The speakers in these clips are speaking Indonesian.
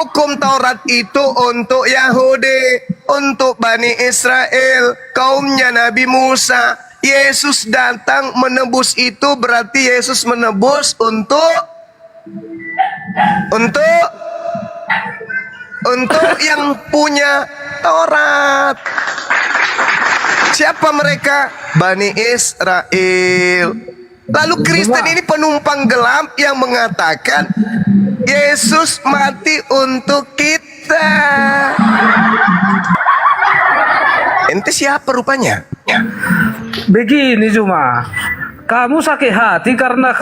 Hukum Taurat itu untuk Yahudi, untuk Bani Israel, kaumnya Nabi Musa. Yesus datang menebus itu, berarti Yesus menebus untuk yang punya Taurat. Siapa mereka? Bani Israel. Lalu Kristen ini penumpang gelap yang mengatakan Yesus mati untuk kita. Ente siapa rupanya? Begini cuma, kamu sakit hati karena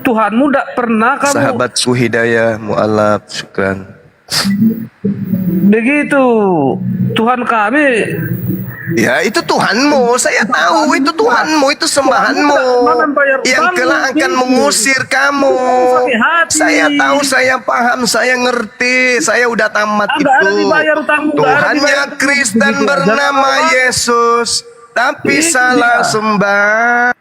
Tuhanmu tidak pernah kamu. Sahabat Suhidayah, mu'alaf, syukran. Begitu, Tuhan kami. Ya, itu Tuhanmu, saya tahu itu Tuhanmu, itu sembahanmu yang kelak akan mengusir kamu. Saya tahu, saya paham, saya ngerti, saya udah tamat itu. Tuhannya Kristen bernama Yesus, tapi salah sembah.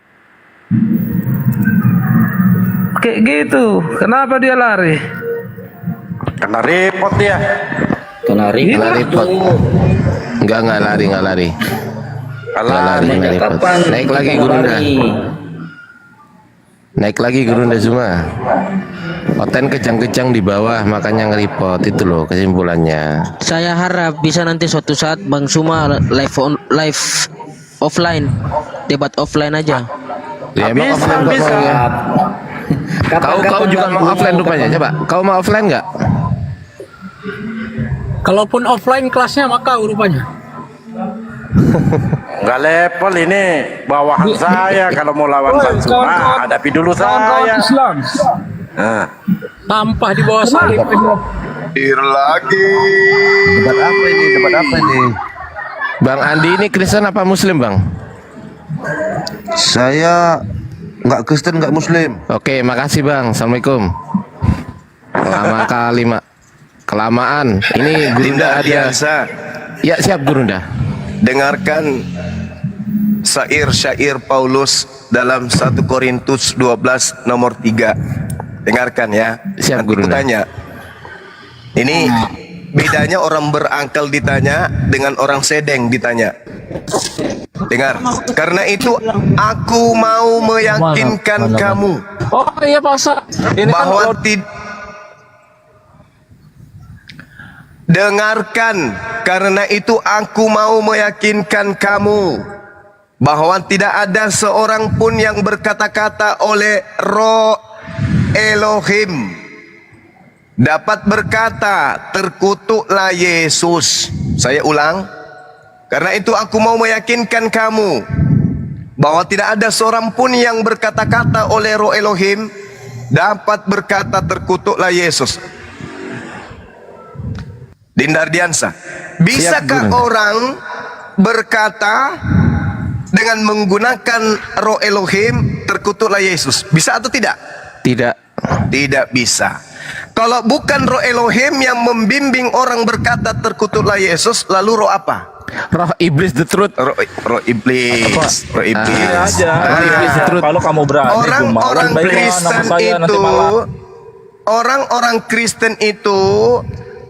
Kayak gitu, kenapa dia lari? Kena repot dia. Kena repot. Enggak lari. Kena repot. Naik lagi Gurunda semua. Oten kejang-kejang di bawah, makanya ngeripot itu loh kesimpulannya. Saya harap bisa nanti suatu saat Bang Suma live offline, debat offline aja. Ya, emang offline kok mau ya. Kau juga mau offline rupanya. Coba, kau mau offline nggak? Kalaupun offline kelasnya maka rupanya. Nggak level ini bawahan saya kalau mau lawan Bang Suma, hadapi dulu saya. Islam. Nah. Tampah di bawah salib. Lagi. Debat apa ini? Bang Andi ini Kristen apa Muslim, Bang? Saya nggak Kristen, nggak Muslim. Oke, makasih Bang. Assalamualaikum. Lama kali kelamaan. Ini Gurunda ada. Ya, siap Gurunda. Dengarkan syair Paulus dalam 1 Korintus 12 nomor 3. Dengarkan ya. Siap Nanti Gurunda. tanya. Ini bedanya orang berakal ditanya dengan orang sedeng ditanya. Dengar. Karena itu aku mau meyakinkan kamu. Oh iya Pak Sa. Ini bahwa kan dengarkan, karena itu aku mau meyakinkan kamu bahwa tidak ada seorang pun yang berkata-kata oleh Roh Elohim dapat berkata terkutuklah Yesus. Saya ulang, karena itu aku mau meyakinkan kamu bahwa tidak ada seorang pun yang berkata-kata oleh Roh Elohim dapat berkata terkutuklah Yesus. Dindar Diansa, bisakah orang berkata dengan menggunakan Roh Elohim terkutuklah Yesus? Bisa atau tidak? Tidak. Tidak bisa. Kalau bukan Roh Elohim yang membimbing orang berkata terkutuklah Yesus, lalu roh apa? Roh iblis the truth. Roh iblis. Roh iblis. Roh iblis the truth. Kalau kamu berani orang Kristen itu, orang-orang Kristen itu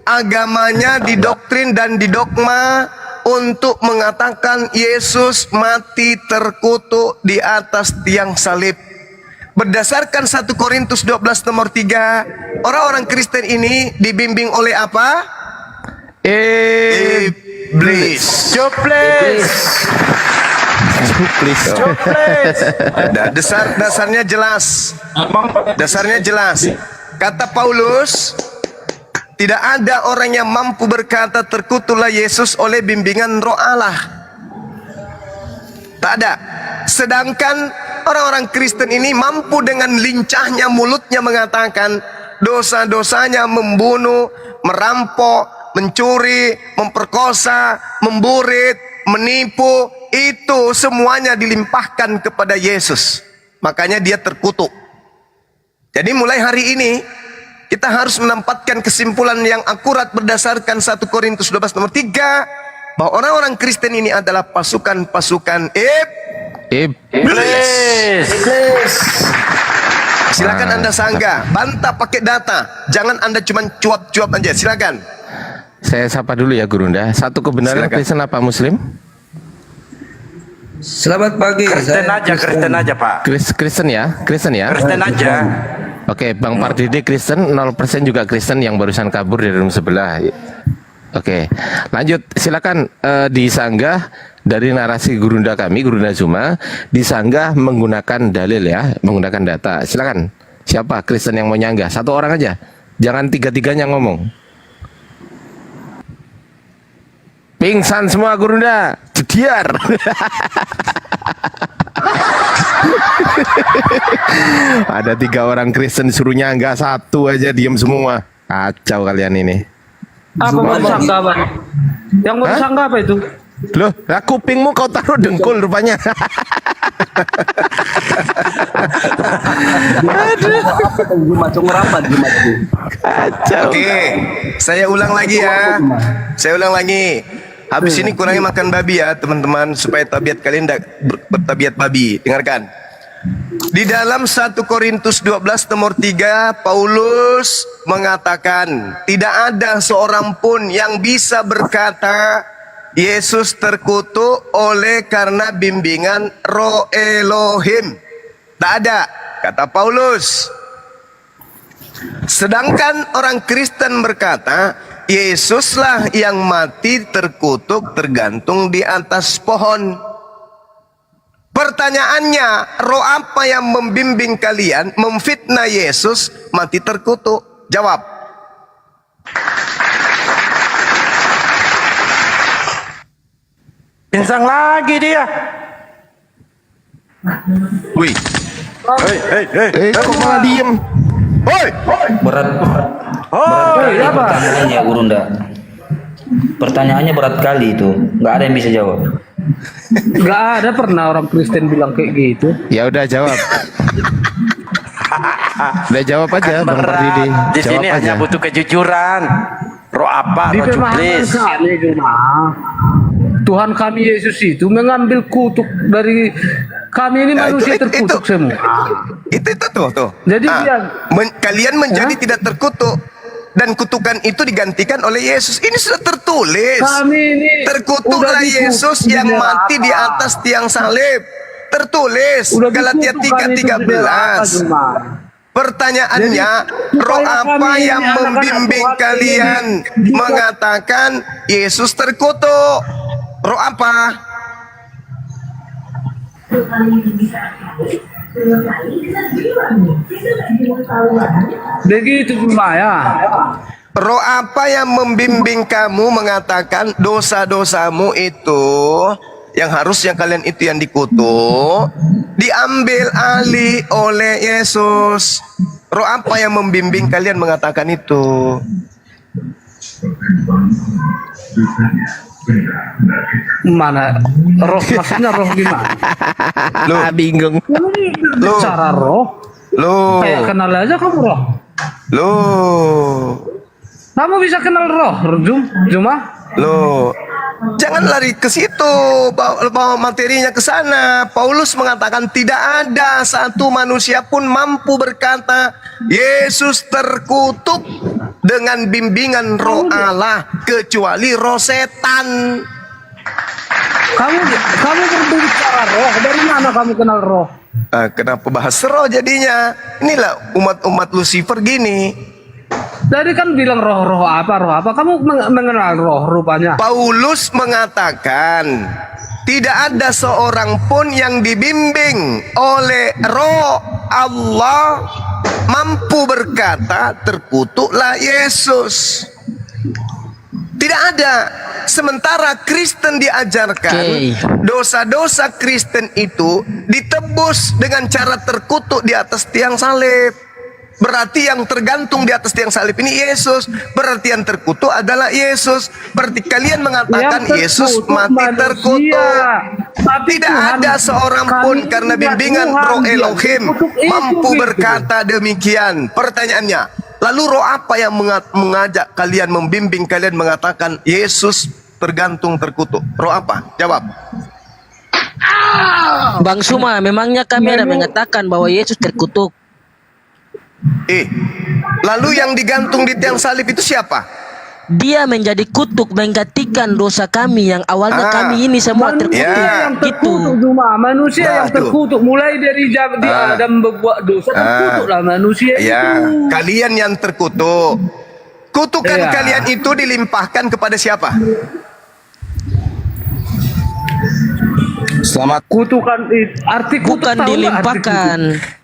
agamanya didoktrin dan didogma untuk mengatakan Yesus mati terkutuk di atas tiang salib. Berdasarkan 1 Korintus 12 nomor 3, orang-orang Kristen ini dibimbing oleh apa? Iblis. Dasarnya jelas. Dasarnya jelas. Kata Paulus, tidak ada orang yang mampu berkata terkutuklah Yesus oleh bimbingan Roh Allah. Tak ada. Sedangkan orang-orang Kristen ini mampu dengan lincahnya mulutnya mengatakan dosa-dosanya membunuh, merampok, mencuri, memperkosa, memburit, menipu, itu semuanya dilimpahkan kepada Yesus. Makanya dia terkutuk. Jadi mulai hari ini kita harus menempatkan kesimpulan yang akurat berdasarkan 1 Korintus 12 nomor 3 bahwa orang-orang Kristen ini adalah pasukan-pasukan iblis. Silakan Anda sanggah, bantah pakai data. Jangan Anda cuma cuap-cuap aja. Silakan. Saya sapa dulu ya Gurunda. Satu kebenaran Silakan. Kristen apa Muslim? Selamat pagi. Kristen aja, Kristen aja Pak. Kristen ya, Kristen ya. Kristen aja. Oke, Bang Pardede Kristen, 0% juga Kristen yang barusan kabur dari room sebelah. Oke, lanjut. Silakan disanggah dari narasi Gurunda kami, Gurunda Zuma, disanggah menggunakan dalil ya, menggunakan data. Silakan. Siapa Kristen yang mau nyanggah? Satu orang aja. Jangan tiga-tiganya ngomong. Pingsan semua Gurunda. Jediar. Ada 3 orang Kristen suruh nyanggah, 1 aja diem semua. Kacau kalian ini. Apa mau sanggah, Bang? Yang mau sanggah apa itu? Loh, lah kupingmu kau taruh dengkul rupanya. Kacau. Oke, saya ulang lagi ya. Saya ulang lagi. Habis ini kurangi makan babi ya teman-teman, supaya tabiat kalian tidak bertabiat babi. Dengarkan. Di dalam 1 Korintus 12 nomor 3, Paulus mengatakan, tidak ada seorang pun yang bisa berkata Yesus terkutuk oleh karena bimbingan Roh Elohim. Tak ada, kata Paulus. Sedangkan orang Kristen berkata, Yesuslah yang mati terkutuk tergantung di atas pohon. Pertanyaannya, roh apa yang membimbing kalian memfitnah Yesus mati terkutuk? Jawab. Pinsang lagi dia. Wih, Kok malah diem? Berat kali pertanyaannya Gurunda. Pertanyaannya berat kali itu. Nggak ada yang bisa jawab. Nggak ada pernah orang Kristen bilang kayak gitu. Ya udah jawab. Udah jawab aja Bang Pardede. Di Jawab sini aja. hanya butuh kejujuran. Roh apa? Di Roh pemahaman Jublis. kami cuma Tuhan kami Yesus itu mengambil kutuk dari kami ini Ya, manusia itu. terkutuk semua. itu tuh. Jadi dia Kalian menjadi tidak terkutuk. Dan kutukan itu digantikan oleh Yesus. Ini sudah tertulis. kami ini Terkutuklah udah dikutuk Yesus di yang mati di neraka. atas tiang salib. Tertulis Udah Galatia dikutuk kami itu di neraka 3:13. cuma. Pertanyaannya, Jadi, roh supaya apa kami ini yang anak-anak membimbing Tuhan kalian ini mengatakan Yesus terkutuk? Roh apa? Begitu cuma ya. Roh apa yang membimbing kamu mengatakan dosa-dosamu itu yang harusnya kalian itu yang dikutuk diambil alih oleh Yesus? Roh apa yang membimbing kalian mengatakan itu? Mana roh, maksudnya roh gimana? Bingung. Loh. Cara roh Loh, kayak kenal aja kamu roh. loh, Kamu bisa kenal roh, cuma loh. Jangan lari ke situ, bawa materinya ke sana. Paulus mengatakan tidak ada satu manusia pun mampu berkata Yesus terkutuk dengan bimbingan roh Allah kecuali roh setan. kamu berbicara roh. Dari mana kamu kenal roh? Kenapa bahas roh jadinya? Inilah umat-umat Lucifer gini. Dari kan bilang roh apa? Kamu mengenal roh rupanya. Paulus mengatakan tidak ada seorang pun yang dibimbing oleh roh Allah mampu berkata terkutuklah Yesus. Tidak ada. Sementara Kristen diajarkan dosa-dosa Kristen itu ditebus dengan cara terkutuk di atas tiang salib. Berarti yang tergantung di atas tiang salib ini Yesus. Berarti yang terkutuk adalah Yesus. Berarti kalian mengatakan Yesus mati terkutuk. Tidak ada seorang pun karena bimbingan roh Elohim mampu berkata demikian. Pertanyaannya, lalu roh apa yang mengajak kalian, membimbing kalian mengatakan Yesus tergantung terkutuk? Roh apa? Jawab. Bang Suma, memangnya kami ada mengatakan bahwa Yesus terkutuk? Lalu yang digantung di tiang salib itu siapa? Dia menjadi kutuk menggantikan dosa kami yang awalnya kami ini semua terkutuk. Ya. yang Gitu. terkutuk cuma manusia Nah, yang tuh. terkutuk mulai dari Adam berbuat dosa terkutuklah manusia Ya, itu. kalian yang terkutuk. Kutukan Iya. kalian itu dilimpahkan kepada siapa? Selamat. Kutukan arti kutuk Bukan tahu nggak arti dilimpahkan.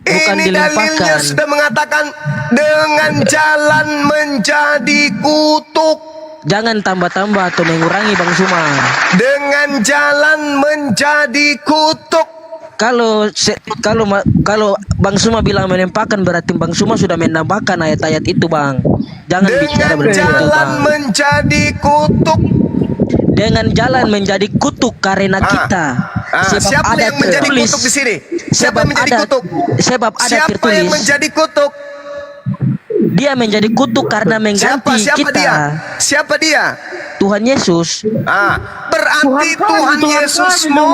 Bukan Ini dalilnya dilimpahkan. sudah mengatakan dengan jalan menjadi kutuk. Jangan tambah-tambah atau mengurangi Bang Suma. Dengan jalan menjadi kutuk. Kalau Bang Suma bilang menempahkan berarti Bang Suma sudah menambahkan ayat-ayat itu, Bang. Jangan bicara Dengan begitu, jalan Bang. menjadi kutuk. Dengan jalan menjadi kutuk karena kita. Siapa yang menjadi kutuk di sini? Siapa yang menjadi kutuk? Sebab ada Siapa yang tertulis. menjadi kutuk? Dia menjadi kutuk karena mengganti Siapa kita. dia? Siapa dia? Tuhan Yesus. Berarti Tuhan Yesusmu,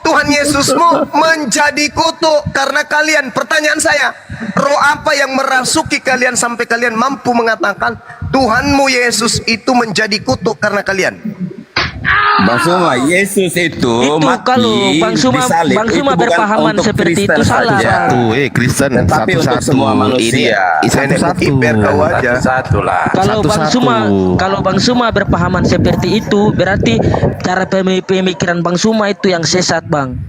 Tuhan Yesusmu menjadi kutuk karena kalian. Pertanyaan saya, roh apa yang merasuki kalian sampai kalian mampu mengatakan Tuhanmu Yesus itu menjadi kutuk karena kalian? Bang Suma, Yesus itu mati kalau Bang Suma, disalib. Bang Suma Itu bukan berpahaman untuk seperti Kristen itu salah. saja. Kristen Tetapi untuk semua manusia. Satu-satu. Biar tahu aja. Satu lah. Kalau Bang Suma berpahaman seperti itu, berarti cara pemikiran Bang Suma itu yang sesat, Bang.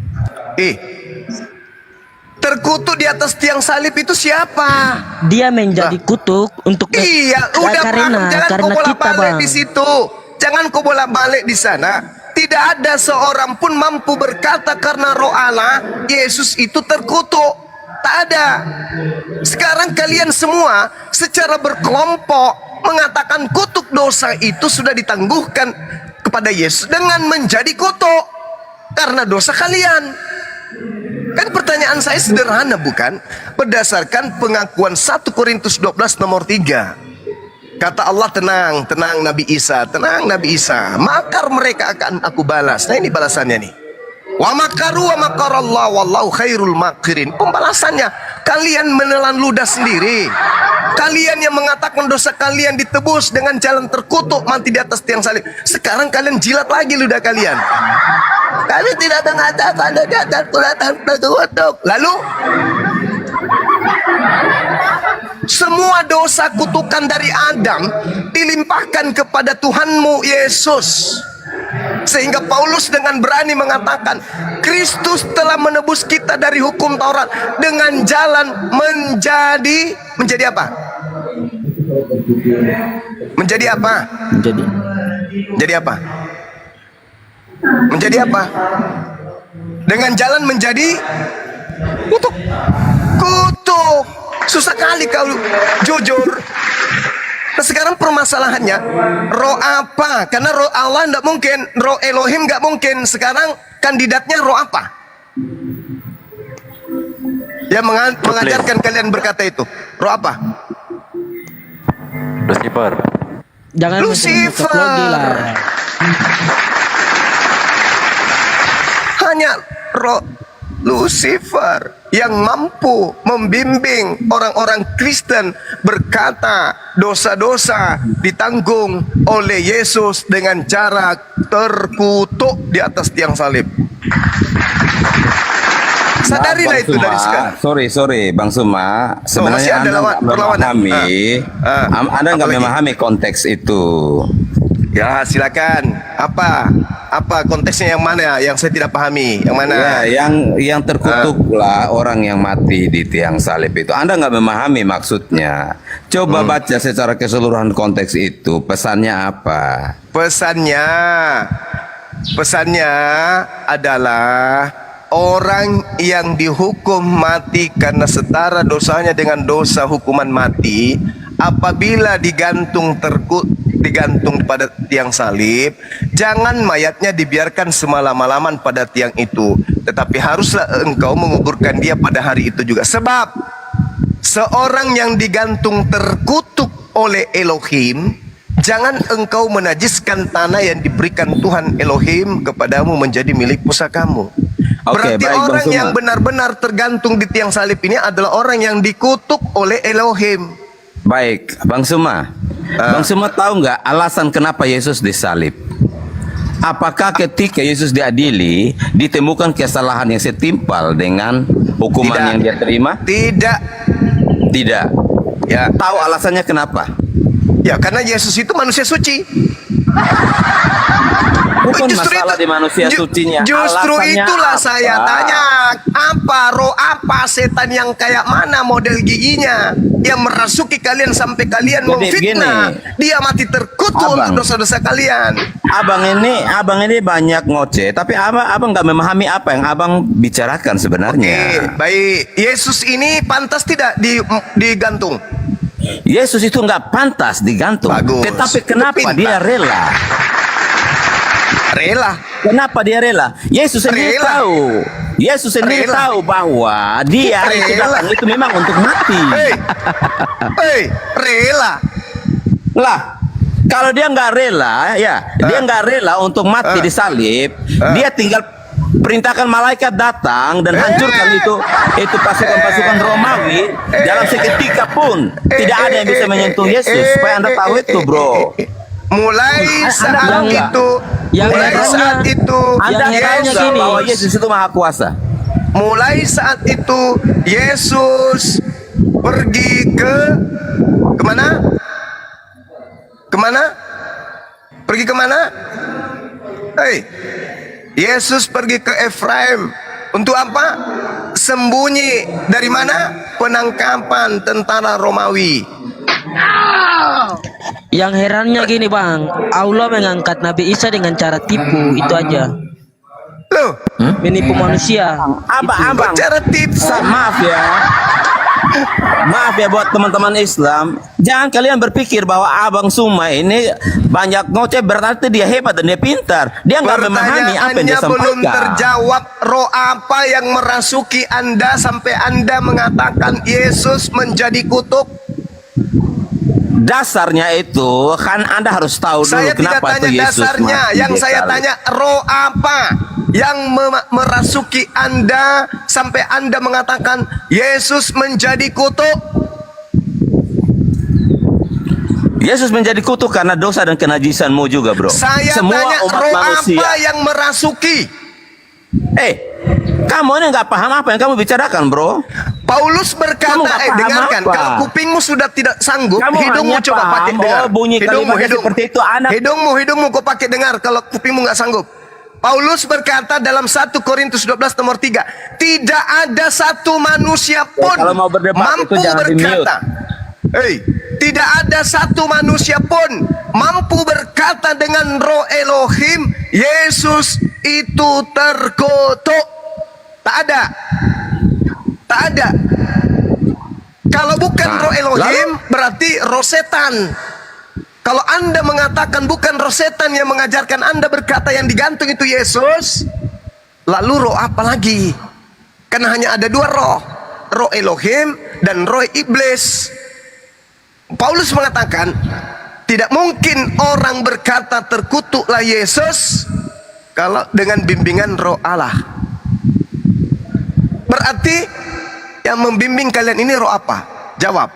Terkutuk di atas tiang salib itu siapa? Dia menjadi kutuk untuk Iya, udah paham. Jangan kau karena kita, bolak-balik Bang. di situ. Jangan kau bolak-balik di sana. Tidak ada seorang pun mampu berkata karena roh Allah Yesus itu terkutuk. Tak ada. Sekarang kalian semua secara berkelompok mengatakan kutuk dosa itu sudah ditangguhkan kepada Yesus dengan menjadi kutuk karena dosa kalian. Kan pertanyaan saya sederhana, bukan? Berdasarkan pengakuan 1 Korintus 12 nomor 3. Kata Allah, tenang, tenang Nabi Isa, tenang Nabi Isa. Makar mereka akan aku balas. Nah ini balasannya nih. Wa makaru wa makarallah wallahu khairul makirin. Pembalasannya, kalian menelan ludah sendiri. Kalian yang mengatakan dosa kalian ditebus dengan jalan terkutuk mati di atas tiang salib. Sekarang kalian jilat lagi ludah kalian. Kami tidak mengatakan di atas tiang terkutuk. Lalu semua dosa kutukan dari Adam dilimpahkan kepada Tuhanmu Yesus. Sehingga Paulus dengan berani mengatakan Kristus telah menebus kita dari hukum Taurat dengan jalan menjadi apa? Menjadi apa? Menjadi apa? Menjadi apa? Dengan jalan menjadi kutuk. Kutuk. Susah kali kau jujur. Nah sekarang permasalahannya roh apa? Karena roh Allah tidak mungkin, roh Elohim nggak mungkin. Sekarang kandidatnya roh apa? Yang mengajarkan kalian berkata itu roh apa? Lucifer. Jangan Lucifer. logi lah. Hanya roh Lucifer yang mampu membimbing orang-orang Kristen berkata dosa-dosa ditanggung oleh Yesus dengan cara terkutuk di atas tiang salib. Sadarilah itu dari sekarang. Sorry, Bang Suma. masih Sebenarnya ada Anda nggak perlawanan. memahami, Anda nggak Apalagi? memahami konteks itu. Ya silakan. Apa konteksnya yang mana yang saya tidak pahami? Yang mana? Ya, yang terkutuklah orang yang mati di tiang salib itu. Anda nggak memahami maksudnya. Coba baca secara keseluruhan konteks itu. Pesannya apa? Pesannya adalah orang yang dihukum mati karena setara dosanya dengan dosa hukuman mati, apabila digantung pada tiang salib, jangan mayatnya dibiarkan semalam-malaman pada tiang itu, tetapi haruslah engkau menguburkan dia pada hari itu juga. Sebab seorang yang digantung terkutuk oleh Elohim, jangan engkau menajiskan tanah yang diberikan Tuhan Elohim kepadamu menjadi milik pusakamu. Oke, Berarti baik, Bang orang Suma. yang benar-benar tergantung di tiang salib ini adalah orang yang dikutuk oleh Elohim. Baik, Bang Suma. Bang Suma tahu nggak alasan kenapa Yesus disalib? Apakah ketika Yesus diadili ditemukan kesalahan yang setimpal dengan hukuman Tidak. yang dia terima? Tidak. Tidak. Ya, Tahu alasannya kenapa? ya karena Yesus itu manusia suci. Bukan masalah di manusia sucinya. Justru Alasannya itulah apa? saya tanya, roh apa, setan yang kayak mana model giginya yang merasuki kalian sampai kalian Jadi memfitnah. begini. Dia mati terkutuk Abang. untuk dosa-dosa kalian. Abang ini banyak ngoceh, tapi abang nggak memahami apa yang abang bicarakan sebenarnya. Baik. Yesus ini pantas tidak digantung? Yesus itu nggak pantas digantung. Bagus. Tetapi kenapa Pintar. dia rela? Rela. Kenapa dia rela? Yesus sendiri Rela. tahu. Yesus sendiri Rela. tahu bahwa dia itu Rela. datang itu memang untuk mati. Rela. Lah, kalau dia nggak rela, ya dia nggak rela untuk mati disalib, dia tinggal perintahkan malaikat datang dan hancurkan itu pasukan-pasukan Romawi dalam seketika pun tidak ada yang bisa menyentuh Yesus. Supaya Anda tahu itu, bro. Mulai saat tahu nggak? itu, Yang mulai herannya- saat itu, Anda Yang tahu herannya nggak gini. bahwa Yesus itu maha kuasa? mulai saat itu Yesus pergi ke kemana? Kemana? Pergi kemana? Yesus pergi ke Efraim. Untuk apa? Sembunyi dari mana? Penangkapan tentara Romawi. Yang herannya gini bang, Allah mengangkat Nabi Isa dengan cara tipu, itu aja. Loh, Menipu manusia. Abang, cara tips. maaf ya. Maaf ya buat teman-teman Islam, jangan kalian berpikir bahwa Abang Suma ini banyak ngoceh berarti dia hebat dan dia pintar. Dia nggak memahami apa yang dia Pertanyaannya belum sampaikan. terjawab. Roh apa yang merasuki Anda sampai Anda mengatakan Yesus menjadi kutuk? Dasarnya itu kan Anda harus tahu dulu Saya tidak kenapa tanya itu Yesus dasarnya. mati Yang di saya salib. tanya roh apa yang merasuki Anda sampai Anda mengatakan Yesus menjadi kutuk? Yesus menjadi kutuk karena dosa dan kenajisanmu juga, bro. Saya Semua tanya umat roh manusia. apa yang merasuki? Kamu ini nggak paham apa yang kamu bicarakan, bro. Paulus berkata, Kamu nggak paham dengarkan, apa? kalau kupingmu sudah tidak sanggup, Kamu hidungmu hanya coba paham, pakai dengar. bunyi kalimatnya seperti itu, anak. Hidungmu kau pakai dengar kalau kupingmu nggak sanggup. Paulus berkata dalam 1 Korintus 12 nomor 3, tidak ada satu manusia pun kalau mau berdebat mampu itu jangan berkata. Tidak ada satu manusia pun mampu berkata dengan roh Elohim, Yesus itu terkutuk. Tak ada. Tak ada. Kalau bukan roh Elohim, berarti roh setan. Kalau Anda mengatakan bukan roh setan yang mengajarkan Anda berkata yang digantung itu Yesus, lalu roh apa lagi? Karena hanya ada dua roh, roh Elohim dan roh iblis. Paulus mengatakan tidak mungkin orang berkata terkutuklah Yesus kalau dengan bimbingan roh Allah. Berarti yang membimbing kalian ini roh apa? Jawab.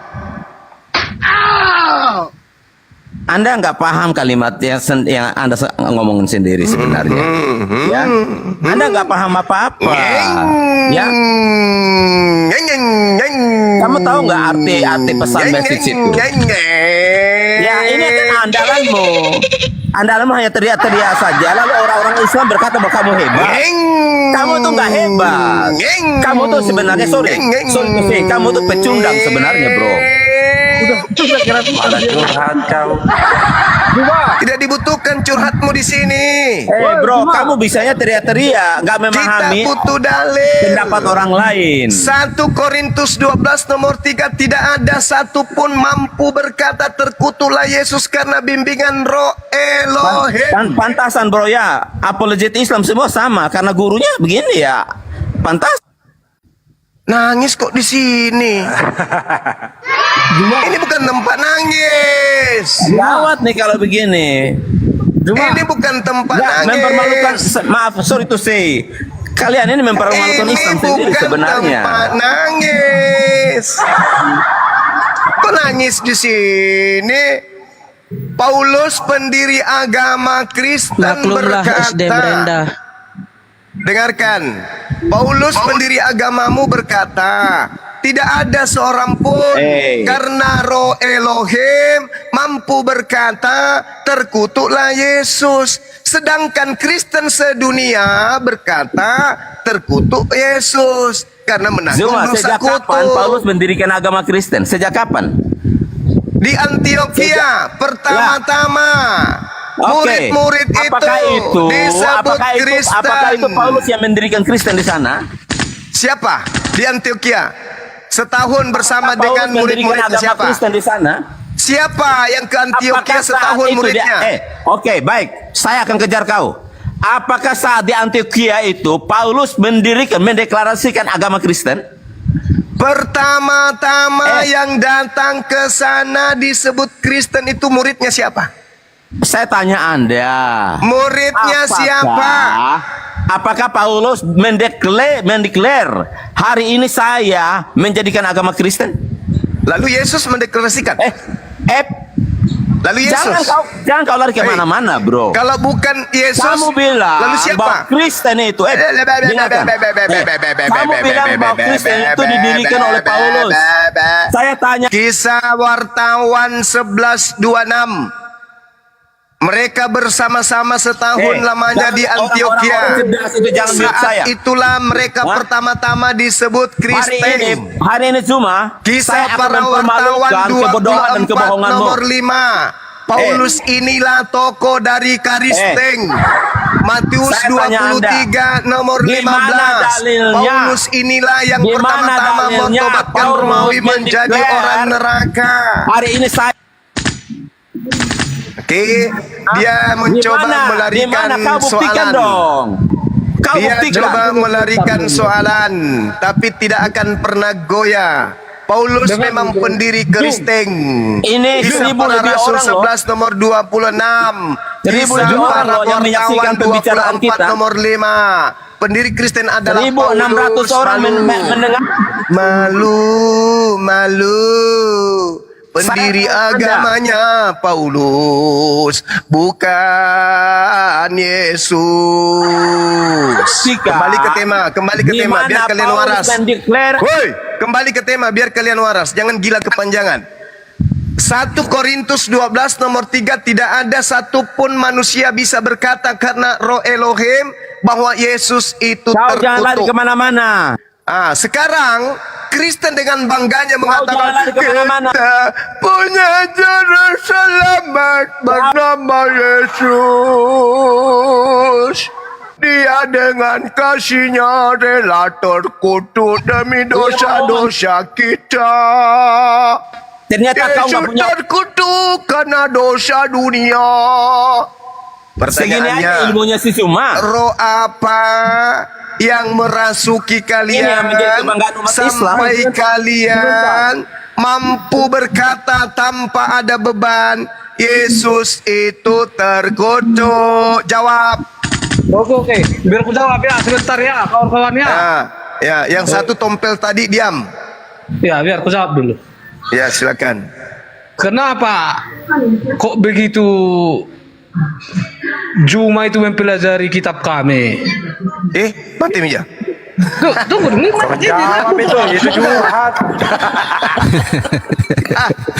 Anda nggak paham kalimat yang Anda ngomongin sendiri sebenarnya. Ya, Anda nggak paham apa-apa. Ya, kamu tahu nggak arti pesan message itu? Ya, ini kan andalanmu hanya teriak-teriak saja. Lalu orang-orang Islam berkata bahwa kamu hebat. Kamu tuh nggak hebat. Kamu tuh sebenarnya sorry to say, kamu tuh pecundang sebenarnya, bro. Malah curhat kau. Tidak dibutuhkan curhatmu di sini. Bro, kamu bisanya teriak-teriak, nggak memahami Kita butuh dalil. pendapat orang lain. 1 Korintus 12 nomor 3, tidak ada satupun mampu berkata terkutuklah Yesus karena bimbingan roh Elohim. Pantasan, bro, ya. Apologet Islam semua sama karena gurunya begini ya. Pantas. Nangis kok di sini? Ini bukan tempat nangis. Gawat nih kalau begini. Ini bukan tempat Nggak, mempermalukan. nangis. Maaf, sorry to say. Kalian ini mempermalukan Ini Islam sendiri bukan sebenarnya. tempat nangis. Kok nangis di sini? Paulus pendiri agama Kristen Maklumlah SD berkata, merendah. dengarkan, Paulus pendiri agamamu berkata, tidak ada seorang pun karena Roh Elohim mampu berkata, terkutuklah Yesus. Sedangkan Kristen sedunia berkata, terkutuk Yesus karena menanggung Zuma, dosa sejak kapan kutuk. Paulus mendirikan agama Kristen? Sejak kapan? Di Antioquia pertama-tama murid-murid itu disebut Kristen. Apakah itu Paulus yang mendirikan Kristen di sana? Siapa? Di Antioquia. Setahun bersama Paulus dengan mendirikan murid-muridnya agama siapa? Kristen di sana? Siapa yang ke Antioquia setahun muridnya? Oke, baik. Saya akan kejar kau. Apakah saat di Antioquia itu Paulus mendeklarasikan agama Kristen? Pertama-tama yang datang ke sana disebut Kristen itu muridnya siapa? Saya tanya Anda. Muridnya siapa? Apakah Paulus mendeklar hari ini saya menjadikan agama Kristen? Lalu Yesus mendeklarasikan. Lalu Yesus. Jangan kau lari kemana-mana, bro. Kalau bukan Yesus, Kamu bilang lalu siapa? bahwa Kristen itu, dengarkan. Kamu bilang bahwa Kristen itu didirikan oleh Paulus. Saya tanya. Kisah wartawan 11:26. Mereka bersama-sama setahun lamanya di Antioquia. Saat itulah mereka pertama-tama disebut Kristen. Hari ini cuma Kisah saya akan para wartawan mempermalukan kebodohan dan 24 kebohonganmu. nomor 5. Paulus inilah tokoh dari Kristen. Matius Saya tanya 23 nomor di 15. mana dalilnya? Paulus inilah yang Di mana pertama-tama dalilnya mentobatkan Paulus Romawi menjadi mendeklar orang neraka. Hari ini saya Dia mencoba melarikan di mana? Kau buktikan soalan. dong. Kau Dia buktikan. coba melarikan soalan, tapi tidak akan pernah goyah. Paulus memang pendiri Kristen. Ini Kisah 1000 para lebih Rasul orang loh. 11 nomor 26. 1000 Kisah lebih orang para loh yang menyaksikan wartawan pembicaraan 24 kita. nomor 5. Pendiri Kristen adalah 1.600 Paulus. orang mendengar. Malu. Pendiri agamanya Paulus, bukan Yesus. Kembali ke tema, biar kalian waras. Woi, kembali ke tema, biar kalian waras. Jangan gila kepanjangan. 1 Korintus 12 nomor 3, tidak ada satupun manusia bisa berkata karena Roh Elohim bahwa Yesus itu Kau jangan lari terkutuk. kemana-mana. Sekarang Kristen dengan bangganya mengatakan jangan lari kemana-mana. kita punya juru selamat bernama Yesus. Dia dengan kasihnya rela terkutuk demi dosa-dosa kita. Ternyata kau nggak Yesus punya. terkutuk karena dosa dunia. Segini Pertanyaannya, aja ilmunya si Suma. roh apa yang merasuki Ini yang menjadi kalian kebanggaan umat sampai Islam. kalian mampu berkata tanpa ada beban, Yesus itu terkutuk? Jawab. Oke. Biar aku jawab ya sebentar ya kawan-kawannya. Ya, yang satu tompel tadi diam. Ya, biar aku jawab dulu. Ya, silakan. Kenapa kok begitu Juma itu mempelajari kitab kami? Mati meja. Tunggu dulu, Jawab itu curhat.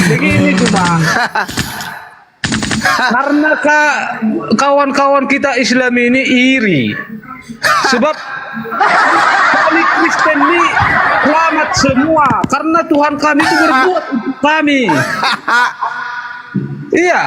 begini Juma. Karena kawan-kawan kita Islam ini iri. Sebab kami Kristen ini selamat semua karena Tuhan kami itu berbuat untuk kami. Iya.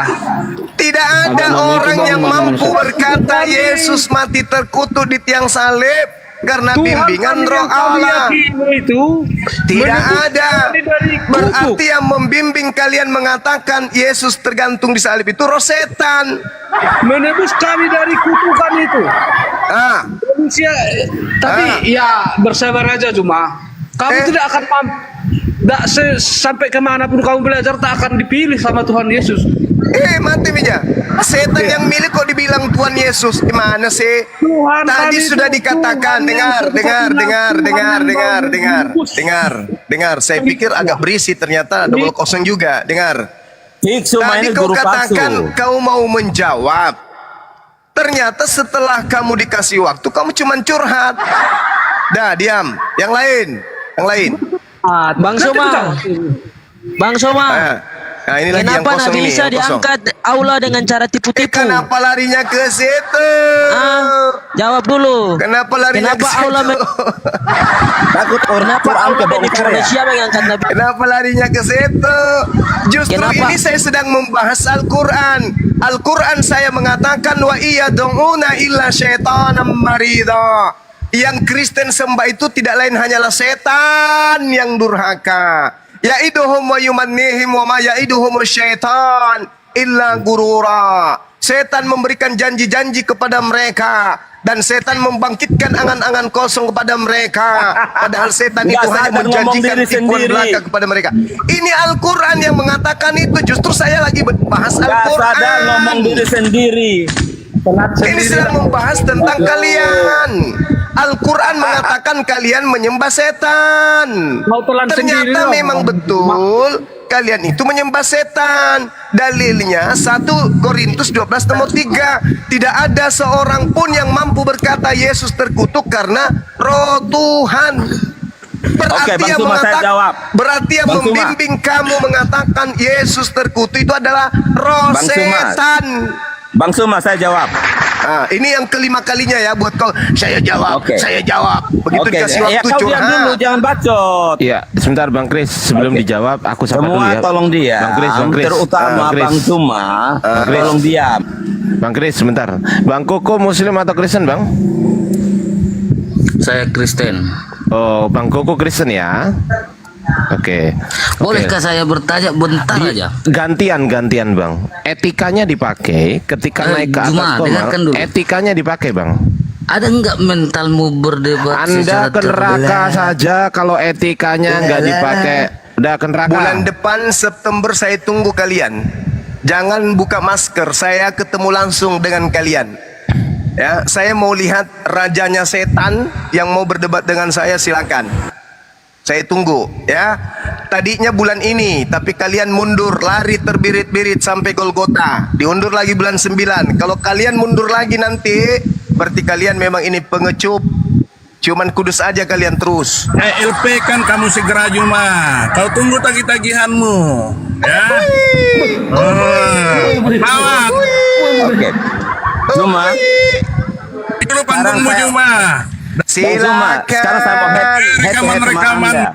Tidak ada orang yang mampu berkata Yesus mati terkutuk di tiang salib karena bimbingan Roh Allah. Itu Tidak ada. dari Berarti yang membimbing kalian mengatakan Yesus tergantung di salib itu roh setan. menebus kami dari kutukan itu. Manusia, tapi ya bersabar aja Cuma. Kamu tidak akan sampai kemanapun kamu belajar tak akan dipilih sama Tuhan Yesus. Mati meja. Setan yang milik kok dibilang tentang Tuhan Yesus. Gimana sih? Tuhan Tadi kami sudah itu dikatakan, Tuhan yang dengar. Saya pikir agak berisi, ternyata double kosong juga. Dengar. Cuma Tadi ini kau guru katakan palsu. kau mau menjawab. Ternyata setelah kamu dikasih waktu, kamu cuma curhat. Dah, diam. Yang lain. Bang Soma. Bang Soma. Nah, ini lagi yang Kenapa kosong nggak ini. bisa Yang kosong. diangkat aula dengan cara tipu-tipu? Kenapa larinya ke situ? Jawab dulu. Kenapa larinya Kenapa ke situ? aula Takut orang Kenapa Quran aula kebongkar ya? Indonesia mengangkat Nabi? Kenapa larinya ke situ? Justru Kenapa? ini saya sedang membahas Al-Quran. Al-Quran saya mengatakan wa iya donguna illa syaitanam marida. Yang Kristen sembah itu tidak lain hanyalah setan yang durhaka. Ya'iduhum wa yumannihim wa ma ya'iduhum syaitan illa gurura. Setan memberikan janji-janji kepada mereka, dan setan membangkitkan angan-angan kosong kepada mereka. Padahal setan itu Nggak hanya sadar ngomong menjanjikan diri tipuan sendiri. belaka kepada mereka. Ini Al-Quran yang mengatakan itu. Justru saya lagi bahas Gak Al-Quran. sadar ngomong diri sendiri. Ini sedang membahas tentang kalian. Al-Quran mengatakan kalian menyembah setan. Mau telan sendiri Ternyata dong. memang betul kalian itu menyembah setan. Dalilnya 1 Korintus 12 nomor 3. Tidak ada seorang pun yang mampu berkata Yesus terkutuk karena Roh Tuhan. Oke, Bang yang Suma, saya jawab. berarti yang Bang Suma. membimbing kamu mengatakan Yesus terkutuk itu adalah roh Bang Suma. setan. Bang Suma, saya jawab. Nah, ini yang kelima kalinya ya buat kau. Saya jawab, Oke. saya jawab. Begitu Oke, dikasih ya waktu kau diam dulu, curhat. jangan bacot. Iya, sebentar Bang Kris, sebelum dijawab aku sapa dulu Semua ya. tolong diam. Bang Kris. Terutama Bang Kris. Bang Suma, Kris. tolong diam. Bang Kris, sebentar. Bang Koko Muslim atau Kristen, Bang? Saya Kristen. Oh, Bang Koko Kristen ya. Oke. Bolehkah saya bertanya bentar aja? Gantian Bang. Etikanya dipakai ketika naik ke atas Juma, komal. dengarkan dulu. Etikanya dipakai, Bang. Ada nggak mentalmu berdebat Anda secara ke neraka terbelah? saja kalau etikanya nggak dipakai. Udah ke neraka. Bulan depan September saya tunggu kalian. Jangan buka masker, saya ketemu langsung dengan kalian. Ya, saya mau lihat rajanya setan yang mau berdebat dengan saya, silakan. Saya tunggu ya. Tadinya bulan ini, tapi kalian mundur, lari terbirit-birit sampai Golgota. Diundur lagi bulan 9. Kalau kalian mundur lagi nanti, berarti kalian memang ini pengecup. Cuman kudus aja kalian terus. LP kan kamu segera Juma. Kau tunggu tagih-tagihanmu. Ya. Mawat. Oke. Juma, Itu panggungmu saya- Juma. Bang Juma, sekarang saya mau head to head sama Rekaman-rekaman. Anda.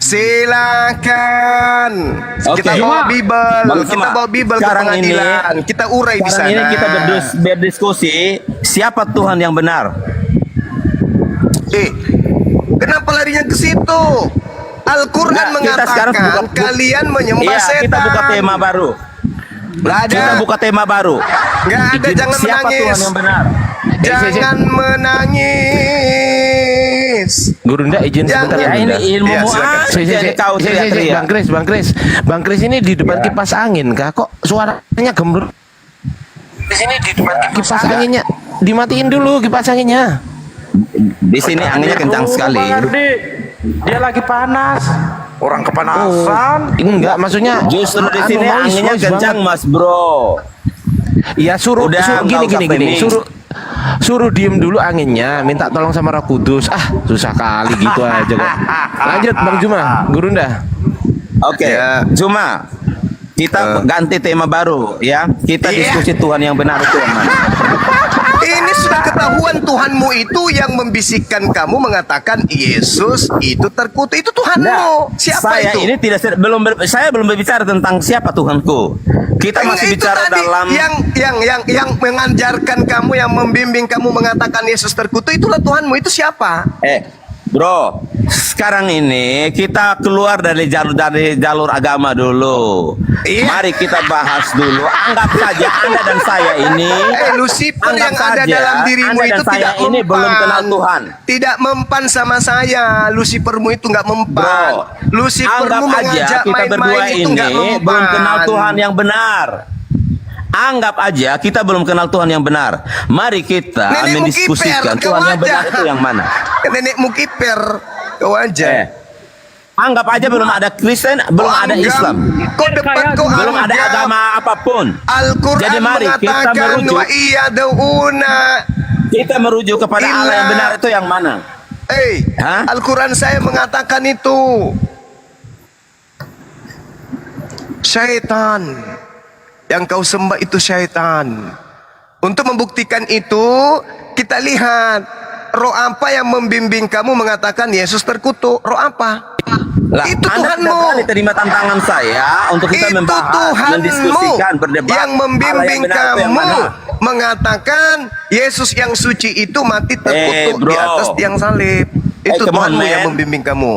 Silakan. Oke. Kita bawa Bible, Bang kita Suma, bawa Bible ke sekarang ini- pengadilan. Kita urai di sana. Sekarang ini kita berdiskusi siapa Tuhan yang benar. Kenapa larinya ke situ? Al-Quran Nggak, kita sekarang mengatakan buka- kalian menyembah Iya, setan. kita buka tema baru. Nggak ada. Kita buka tema baru. Nggak ada, jangan Siapa menangis. Tuhan yang benar? Jangan menangis. Gurunda izin sebentar. Ya ini Gurunda. ilmu Ya, silakan. jadi kau teriak-teriak. Bang Kris ini di depan kipas angin kah? Kok suaranya gemuruh? Di sini di depan kipas anginnya dimatiin dulu kipas anginnya. Di sini anginnya kencang sekali. Dia lagi panas. Orang kepanasan. Enggak, maksudnya Justru di sini noise anginnya banget. kencang, Mas Bro. Ya suruh Udah, gini nggak usah gini. pening. Suruh diem dulu anginnya, minta tolong sama Roh Kudus. Susah kali gitu aja kok. Lanjut Bang Juma, Gurunda. Oke, Ya. Juma. Kita ganti tema baru ya. Kita Iya. diskusi Tuhan yang benar itu yang mana. Ini sudah ketahuan Tuhanmu itu yang membisikkan kamu mengatakan Yesus itu terkutuk. Itu Tuhanmu. Nah, Siapa saya itu? ini saya belum berbicara tentang siapa Tuhanku. Kita masih Itu bicara tadi dalam yang mengajarkan kamu, yang membimbing kamu mengatakan Yesus terkutuk, itulah Tuhanmu. Itu siapa? Bro, sekarang ini kita keluar dari jalur agama dulu. Iya. Mari kita bahas dulu. Anggap saja Anda dan saya ini Lucifer anggap yang ada saja dalam dirimu Anda dan itu saya tidak ini mempan. belum kenal Tuhan. Tidak mempan sama saya. Lucifermu itu nggak mempan. Bro, Lucifermu anggap aja mengajak kita berdua main-main itu ini nggak mempan. belum kenal Tuhan yang benar. Anggap aja kita belum kenal Tuhan yang benar. Mari kita Nenekmu mendiskusikan kiper, Tuhan yang kau benar aja. itu yang mana. Nenekmu kiper, kau aja. Anggap aja belum ada Kristen, belum ada Islam, Kau depan kau belum ada agama apapun. Al-Quran Jadi mari kita mengatakan merujuk. wa iyaduna. Kita merujuk kepada Allah yang benar itu yang mana? Hah? Al-Quran saya mengatakan itu. Syaitan. Yang kau sembah itu syaitan. Untuk membuktikan itu, kita lihat roh apa yang membimbing kamu mengatakan Yesus terkutuk. Roh apa? Lah, itu Anda Tuhanmu. tidak berani terima tantangan saya untuk kita Itu membahas, Tuhanmu mendiskusikan, berdebat. yang membimbing Allah yang benar itu yang kamu mana? mengatakan Yesus yang suci itu mati terkutuk bro. di atas tiang salib. Itu come on, Tuhanmu yang man. membimbing kamu.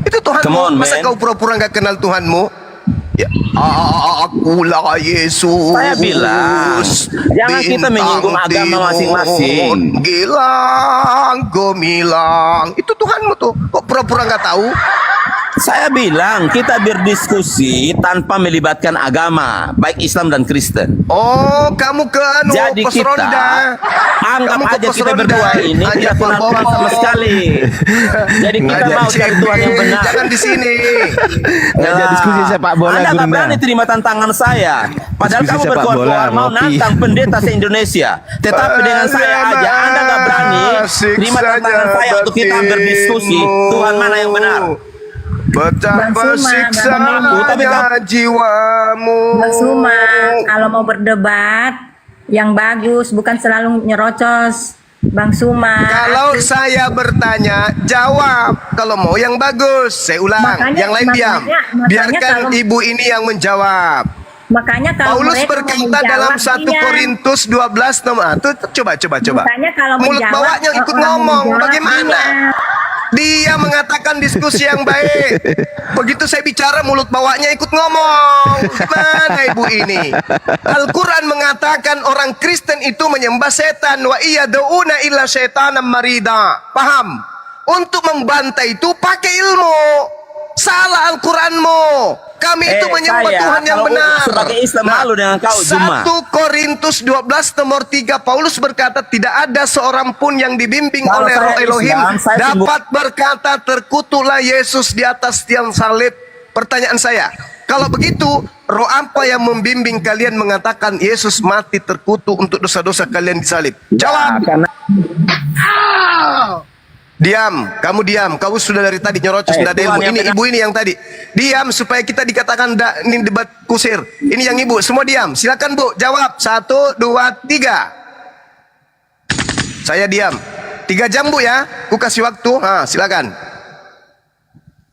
Itu Come Tuhanmu. on, Masa man. kau pura-pura nggak kenal Tuhanmu? Ya, akulah Yesus. Saya bilang, jangan kita menyinggung agama masing-masing. Gilang, gemilang. Itu Tuhanmu tuh. Kok pura-pura nggak tahu? Saya bilang kita berdiskusi tanpa melibatkan agama, baik Islam dan Kristen. Oh, kamu ke Jadi pos kita ronda. anggap Kamu ke aja pos kita ronda. berdua ini Ajak tidak kenal Tuhan bawa-bawa. sama sekali. Jadi kita Ajak mau cari CB, Tuhan yang benar. Jangan di sini. Ngajak diskusi sepak bola, Anda nggak Gurunda. berani terima tantangan saya. Padahal Diskusi kamu sepak berkuar-kuar bola, mau ngopi. nantang pendeta se-Indonesia. Tetapi dengan saya aja Anda nggak berani terima tantangan saya untuk kita berdiskusi Tuhan mana yang benar. Betapa siksa Tapi jiwamu. Bang Suma, kalau mau berdebat yang bagus, bukan selalu nyerocos. Bang Suma. Kalau saya bertanya, jawab. Kalau mau yang bagus, saya ulang. Yang lain diam. Biarkan kalau- ibu ini yang menjawab. Makanya kalau Paulus mereka berkata menjawab, dalam 1 iya. Korintus 12 nomor coba. Makanya kalau Mulut menjawab, bawahnya ikut orang ngomong. menjawab, Bagaimana? iya. Dia mengatakan diskusi yang baik. Begitu saya bicara mulut bawahnya ikut ngomong. Gimana ibu ini? Al-Quran mengatakan orang Kristen itu menyembah setan. Wa iyaduna illa syaitanam marida. Paham? Untuk membantai itu pakai ilmu. Salah Al-Quranmu. Kami itu menyembah saya, Tuhan yang kalau benar. sebagai Islam malu dengan kau, Juma. 1 Korintus 12 nomor 3 Paulus berkata tidak ada seorang pun yang dibimbing Kalau oleh saya Roh Elohim Islam, saya dapat berkata terkutuklah Yesus di atas tiang salib. Pertanyaan saya, kalau begitu roh apa yang membimbing kalian mengatakan Yesus mati terkutuk untuk dosa-dosa kalian disalib? Jawab. Diam, kamu diam. Kamu sudah dari tadi nyerocos, tidak ada ilmu. Ini ibu ini yang tadi. Diam supaya kita dikatakan ini debat kusir. Ini yang ibu, semua diam. Silakan bu, jawab. 1, 2, 3. Saya diam. 3 jam bu ya. Ku kasih waktu. Silakan.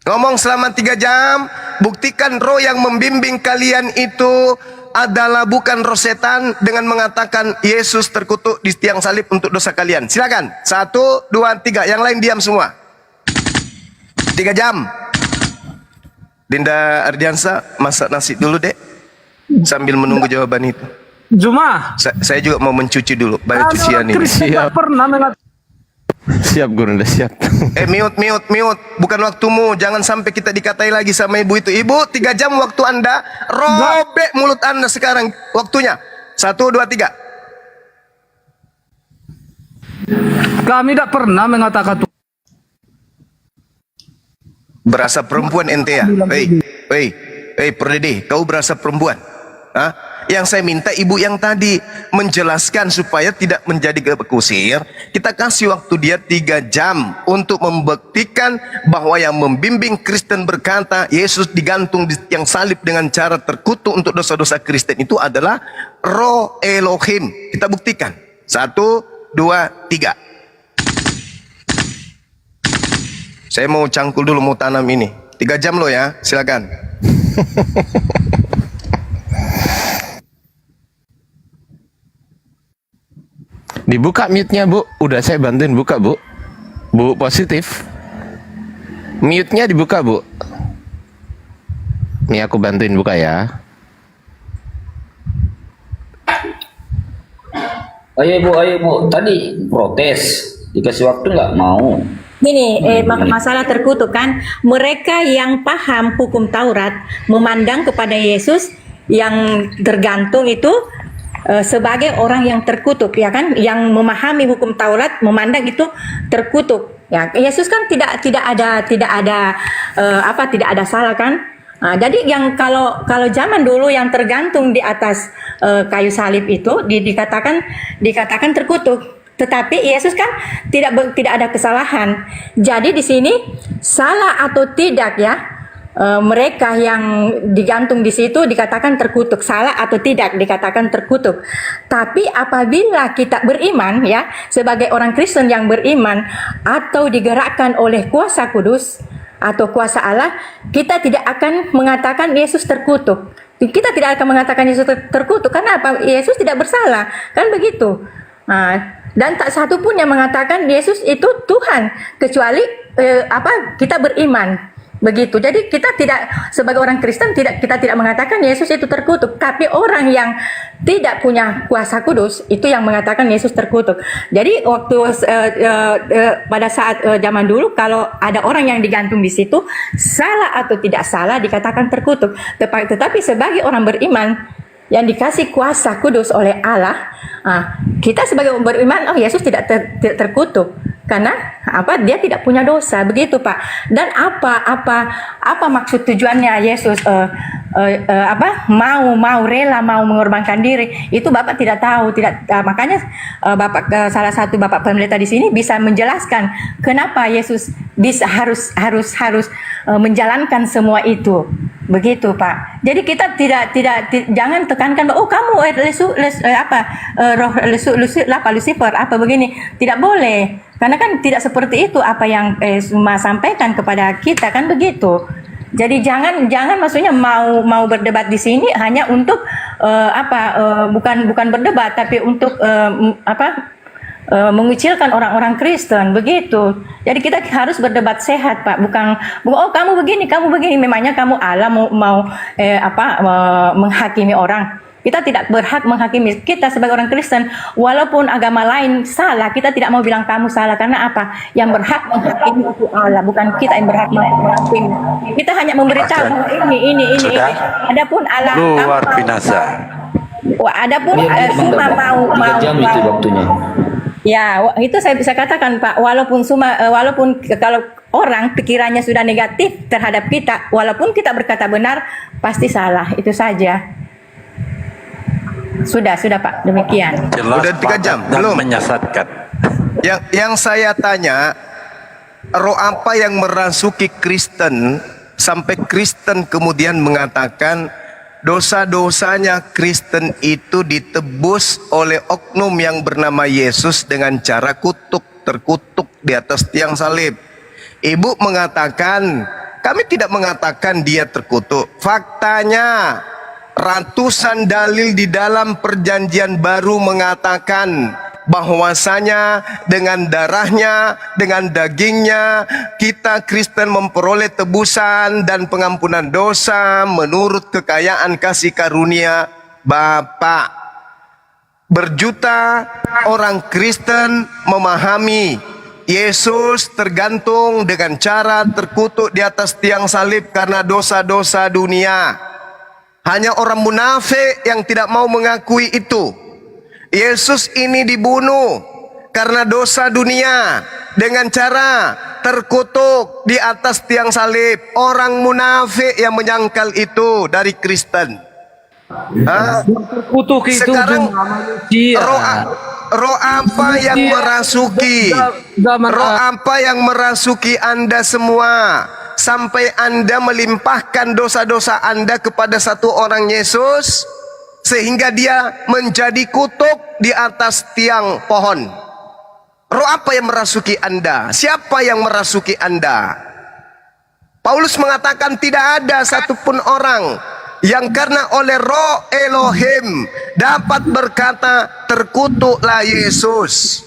Ngomong selama 3 jam. Buktikan roh yang membimbing kalian itu adalah bukan roh setan dengan mengatakan Yesus terkutuk di tiang salib untuk dosa kalian. Silakan. 1, 2, 3. Yang lain diam semua. 3 jam. Dinda Ardiansa masak nasi dulu dek. Sambil menunggu jawaban itu. Juma. Saya juga mau mencuci dulu. Banyak cucian ini. Siap. Pernah mengatakan. Siap Gurunda, siap. Mute. Bukan waktumu. Jangan sampai kita dikatai lagi sama ibu itu. Ibu, 3 jam waktu Anda. Robek mulut Anda sekarang. Waktunya. 1, 2, 3. Kami tidak pernah mengatakan Berasa perempuan ente ya? Hei, Perdede, kau berasa perempuan? Hah? Yang saya minta ibu yang tadi menjelaskan supaya tidak menjadi kusir. Kita kasih waktu dia 3 jam untuk membuktikan bahwa yang membimbing Kristen berkata Yesus digantung di tiang salib dengan cara terkutuk untuk dosa-dosa Kristen itu adalah Roh Elohim. Kita buktikan. 1, 2, 3. Saya mau cangkul dulu, mau tanam ini. 3 jam loh ya, silakan. Dibuka mute-nya bu. Udah saya bantuin buka bu. Bu positif. Mute-nya dibuka bu. Nih aku bantuin buka ya. Ayo bu, tadi protes, dikasih waktu nggak mau. Gini, masalah terkutuk kan, mereka yang paham hukum Taurat memandang kepada Yesus yang tergantung itu sebagai orang yang terkutuk, ya kan, yang memahami hukum Taurat memandang itu terkutuk. Ya, Yesus kan tidak ada salah kan. Nah, jadi yang kalau zaman dulu yang tergantung di atas kayu salib itu dikatakan terkutuk. Tetapi Yesus kan tidak ada kesalahan. Jadi di sini salah atau tidak ya, mereka yang digantung di situ dikatakan terkutuk, salah atau tidak dikatakan terkutuk. Tapi apabila kita beriman ya, sebagai orang Kristen yang beriman atau digerakkan oleh kuasa kudus atau kuasa Allah, kita tidak akan mengatakan Yesus terkutuk. Kita tidak akan mengatakan Yesus terkutuk karena apa? Yesus tidak bersalah, kan begitu. Nah, dan tak satu pun yang mengatakan Yesus itu Tuhan kecuali kita beriman. Begitu. Jadi kita tidak, sebagai orang Kristen kita tidak mengatakan Yesus itu terkutuk, tapi orang yang tidak punya kuasa kudus itu yang mengatakan Yesus terkutuk. Jadi waktu pada saat zaman dulu kalau ada orang yang digantung di situ, salah atau tidak salah dikatakan terkutuk. Tetapi sebagai orang beriman yang dikasih kuasa kudus oleh Allah, kita sebagai orang beriman, Yesus tidak terkutuk. Karena dia tidak punya dosa, begitu Pak. Dan apa maksud tujuannya Yesus mau rela mau mengorbankan diri, itu Bapak tidak tahu, makanya Bapak salah satu Bapak pendeta di sini bisa menjelaskan kenapa Yesus bisa harus menjalankan semua itu. Begitu Pak. Jadi kita jangan tekankan bahwa kamu Lucifer apa begini. Tidak boleh. Karena kan tidak seperti itu apa yang Suma sampaikan kepada kita, kan begitu. Jadi jangan maksudnya mau berdebat di sini hanya untuk bukan berdebat tapi untuk mengucilkan orang-orang Kristen, begitu. Jadi kita harus berdebat sehat Pak, bukan kamu begini memangnya kamu Allah mau menghakimi orang. Kita tidak berhak menghakimi. Kita sebagai orang Kristen, walaupun agama lain salah, kita tidak mau bilang kamu salah. Karena apa? Yang berhak menghakimi itu Allah, bukan kita yang berhak menghakimi. Kita hanya memberitahu ini. Adapun Allah luar binasa. Adapun Suma mau itu waktunya. Ya, itu saya bisa katakan Pak, walaupun kalau orang pikirannya sudah negatif terhadap kita, walaupun kita berkata benar, pasti salah, itu saja. Sudah Pak, demikian. Jelas udah 3 jam belum menyesatkan. Yang saya tanya, roh apa yang merasuki Kristen sampai Kristen kemudian mengatakan dosa-dosanya Kristen itu ditebus oleh oknum yang bernama Yesus dengan cara terkutuk di atas tiang salib. Ibu mengatakan, kami tidak mengatakan dia terkutuk. Faktanya ratusan dalil di dalam perjanjian baru mengatakan bahwasanya dengan darahnya, dengan dagingnya, kita Kristen memperoleh tebusan dan pengampunan dosa menurut kekayaan kasih karunia Bapa. Berjuta orang Kristen memahami Yesus tergantung dengan cara terkutuk di atas tiang salib karena dosa-dosa dunia. Hanya orang munafik yang tidak mau mengakui itu. Yesus ini dibunuh karena dosa dunia dengan cara terkutuk di atas tiang salib. Orang munafik yang menyangkal itu dari Kristen. Terkutuk itu sekarang manusia. Roh apa yang merasuki? Roh apa yang merasuki Anda semua? Sampai Anda melimpahkan dosa-dosa Anda kepada satu orang Yesus sehingga dia menjadi kutuk di atas tiang pohon. Roh apa yang merasuki Anda? Siapa yang merasuki Anda? Paulus mengatakan tidak ada satupun orang yang karena oleh roh Elohim dapat berkata terkutuklah Yesus.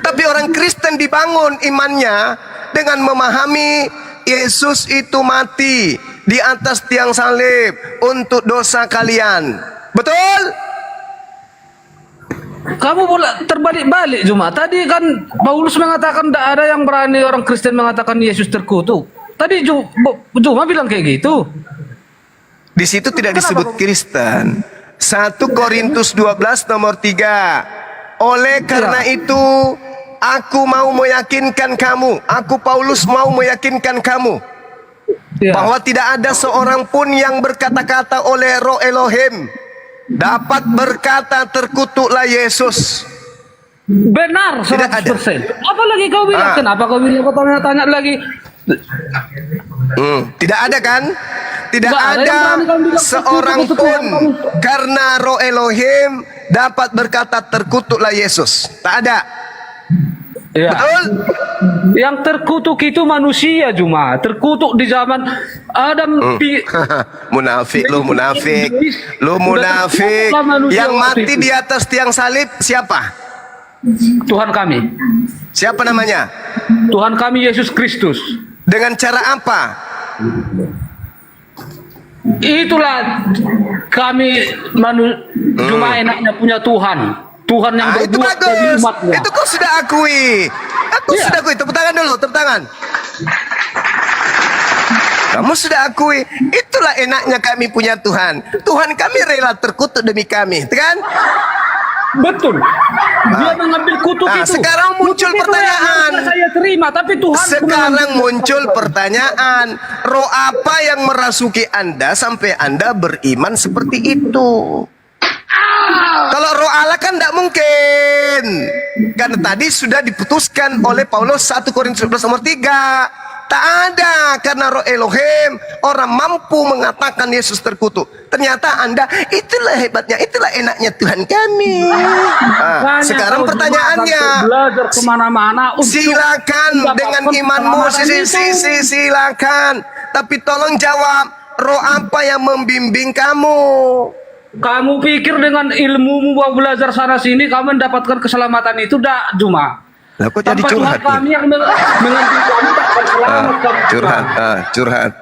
Tapi orang Kristen dibangun imannya dengan memahami Yesus itu mati di atas tiang salib untuk dosa kalian. Betul? Kamu pula terbalik-balik cuma. Tadi kan Paulus mengatakan tidak ada yang berani orang Kristen mengatakan Yesus terkutuk. Tadi cuma bilang kayak gitu. Di situ tidak disebut Kristen. 1 Korintus 12 nomor 3. Oleh karena itu, aku mau meyakinkan kamu, aku Paulus mau meyakinkan kamu, bahwa tidak ada seorang pun yang berkata-kata oleh Roh Elohim dapat berkata terkutuklah Yesus. Benar, 100%. Apalagi kau bilang, kenapa kau bilang, kau tanya-tanya lagi? Tidak ada kan? Tidak Nggak ada ada yang berani bilang seorang terkutuk pun Tuhan. karena Roh Elohim dapat berkata terkutuklah Yesus. Tak ada. Ya. Betul? Yang terkutuk itu manusia cuma. Terkutuk di zaman Adam. Munafik lu, munafik. Lu munafik. Yang mati di atas tiang salib siapa? Tuhan kami. Siapa namanya? Tuhan kami Yesus Kristus. Dengan cara apa? Itulah kami cuma enaknya punya Tuhan. Tuhan yang itu berbuat bagi bagus. umatnya. Itu kau sudah akui. Aku sudah akui. Tepuk tangan dulu, tepuk tangan. Kamu sudah akui. Itulah enaknya kami punya Tuhan. Tuhan kami rela terkutuk demi kami, kan? Betul. Dia mengambil kutuk itu. Sekarang muncul Kutuk itu pertanyaan. yang saya terima, tapi Tuhan Sekarang muncul pertanyaan. Roh apa yang merasuki Anda sampai Anda beriman seperti itu? Kalau roh Allah kan tidak mungkin. Karena tadi sudah diputuskan oleh Paulus 1 Korintus 11 nomor 3. Tak ada, karena Roh Elohim orang mampu mengatakan Yesus terkutuk. Ternyata Anda, itulah hebatnya, itulah enaknya Tuhan kami. Sekarang pertanyaannya, belajar kemana-mana. Silakan dengan imanmu, silakan. Tapi tolong jawab, roh apa yang membimbing kamu? Kamu pikir dengan ilmumu mau belajar sana sini kamu mendapatkan keselamatan itu dak cuma. Lah kok jadi Tanpa curhat Tuhan kami yang mengambil kamu tak akan selamat kamu.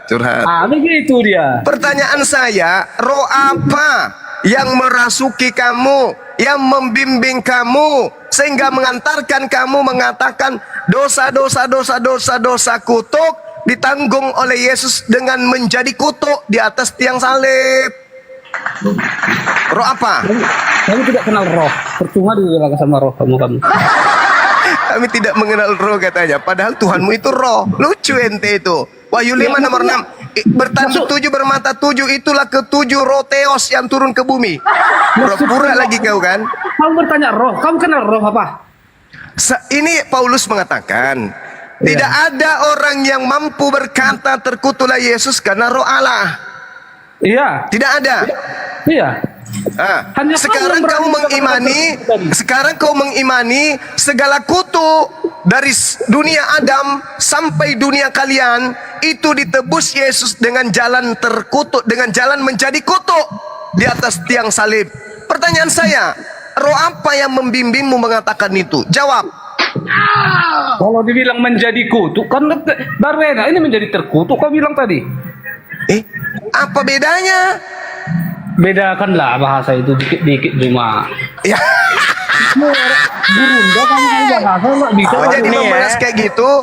curhat. Begitu dia. Pertanyaan saya, roh apa yang merasuki kamu, yang membimbing kamu sehingga mengantarkan kamu mengatakan dosa kutuk ditanggung oleh Yesus dengan menjadi kutuk di atas tiang salib? Roh apa? Kamu tidak kenal roh. Percuma dibilang sama roh kamu. Kami tidak mengenal roh katanya. Padahal Tuhanmu itu roh. Lucu ente itu. Wahyu 5 nomor 6. Bertanduk 7 bermata 7. Itulah ketujuh roh Theos yang turun ke bumi. Pura-pura lagi kau kan. Kamu bertanya roh. Kamu kenal roh apa? Ini Paulus mengatakan. Tidak ada orang yang mampu berkata terkutuklah Yesus karena roh Allah. Iya. Tidak ada. Iya. Sekarang kau mengimani segala kutuk dari dunia Adam sampai dunia kalian itu ditebus Yesus dengan jalan terkutuk, dengan jalan menjadi kutuk di atas tiang salib. Pertanyaan saya, roh apa yang membimbingmu mengatakan itu? Jawab. Kalau dibilang menjadi kutuk kan baru enak, ini menjadi terkutuk kau bilang tadi. Apa bedanya? Bedakanlah bahasa itu dikit-dikit cuma. Ya. Gurunda kamu bahasa nggak bisa. Jadi membahas kayak gitu.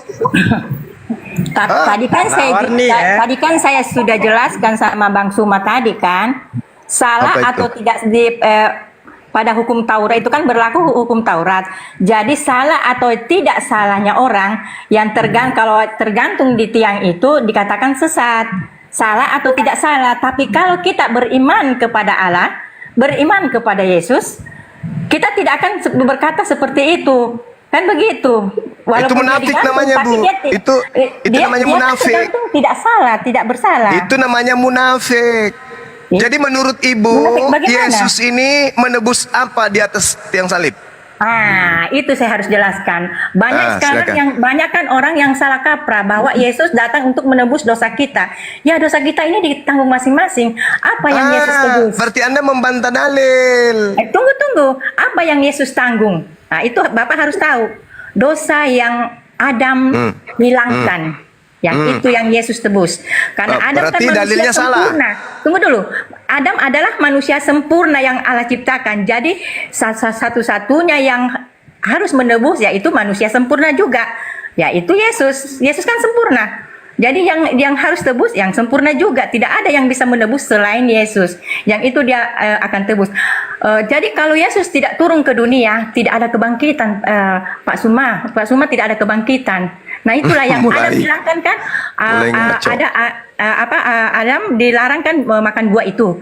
Tadi kan saya sudah jelaskan sama Bang Suma tadi kan, salah atau tidak pada hukum Taurat itu kan berlaku hukum Taurat. Jadi salah atau tidak salahnya orang yang kalau tergantung di tiang itu dikatakan sesat. Salah atau tidak salah, tapi kalau kita beriman kepada Allah, beriman kepada Yesus, kita tidak akan berkata seperti itu, kan begitu. Walaupun itu munafik namanya Bu. Itu namanya munafik. Tidak salah, tidak bersalah. Itu namanya munafik. Jadi menurut Ibu, Yesus ini menebus apa di atas tiang salib? Itu saya harus jelaskan. Banyak kan orang yang salah kaprah bahwa Yesus datang untuk menebus dosa kita. Ya, dosa kita ini ditanggung masing-masing. Apa yang Yesus tebus? Berarti Anda membantah dalil. Tunggu. Apa yang Yesus tanggung? Nah, itu Bapak harus tahu. Dosa yang Adam hilangkan. Itu yang Yesus tebus. Karena Adam kan manusia sempurna. Tunggu dulu. Adam adalah manusia sempurna yang Allah ciptakan. Jadi satu-satunya yang harus menebus yaitu manusia sempurna juga. Yaitu Yesus. Yesus kan sempurna. Jadi yang harus tebus yang sempurna juga, tidak ada yang bisa menebus selain Yesus. Yang itu dia akan tebus. Jadi kalau Yesus tidak turun ke dunia, tidak ada kebangkitan, Pak Suma tidak ada kebangkitan. Nah itulah yang Adam bilangkan kan, Adam dilarang kan makan buah itu.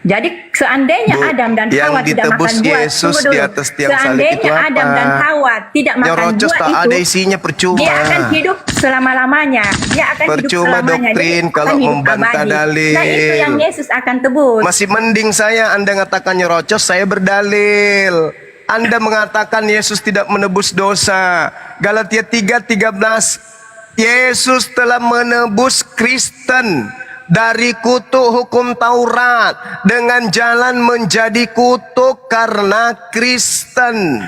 Jadi seandainya Adam dan Hawa tidak makan buah, Yesus di atas tiang salib itu seandainya apa? Adam dan Hawa tidak makan Nyerocos buah tak itu, ada isinya, percuma. dia akan hidup selama-lamanya. Dia akan hidup Percuma selamanya. doktrin Jadi, kalau akan hidup membantah abadi. dalil. Nah itu yang Yesus akan tebus. Masih mending Anda ngatakan nyerocos, saya berdalil. Anda mengatakan Yesus tidak menebus dosa. Galatia 3:13. Yesus telah menebus Kristen dari kutuk hukum Taurat dengan jalan menjadi kutuk karena Kristen.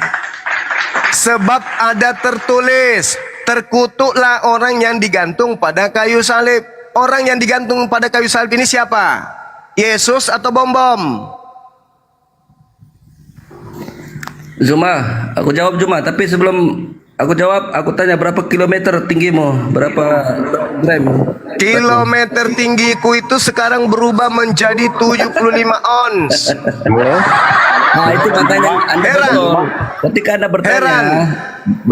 Sebab ada tertulis, terkutuklah orang yang digantung pada kayu salib. Orang yang digantung pada kayu salib ini siapa? Yesus atau bom-bom? Zuma, aku jawab Zuma, tapi sebelum aku jawab, aku tanya berapa kilometer tinggimu? Berapa gram? Kilometer tinggiku itu sekarang berubah menjadi 75 ons. Nah itu makanya Anda Heran. betul. Ketika Anda bertanya,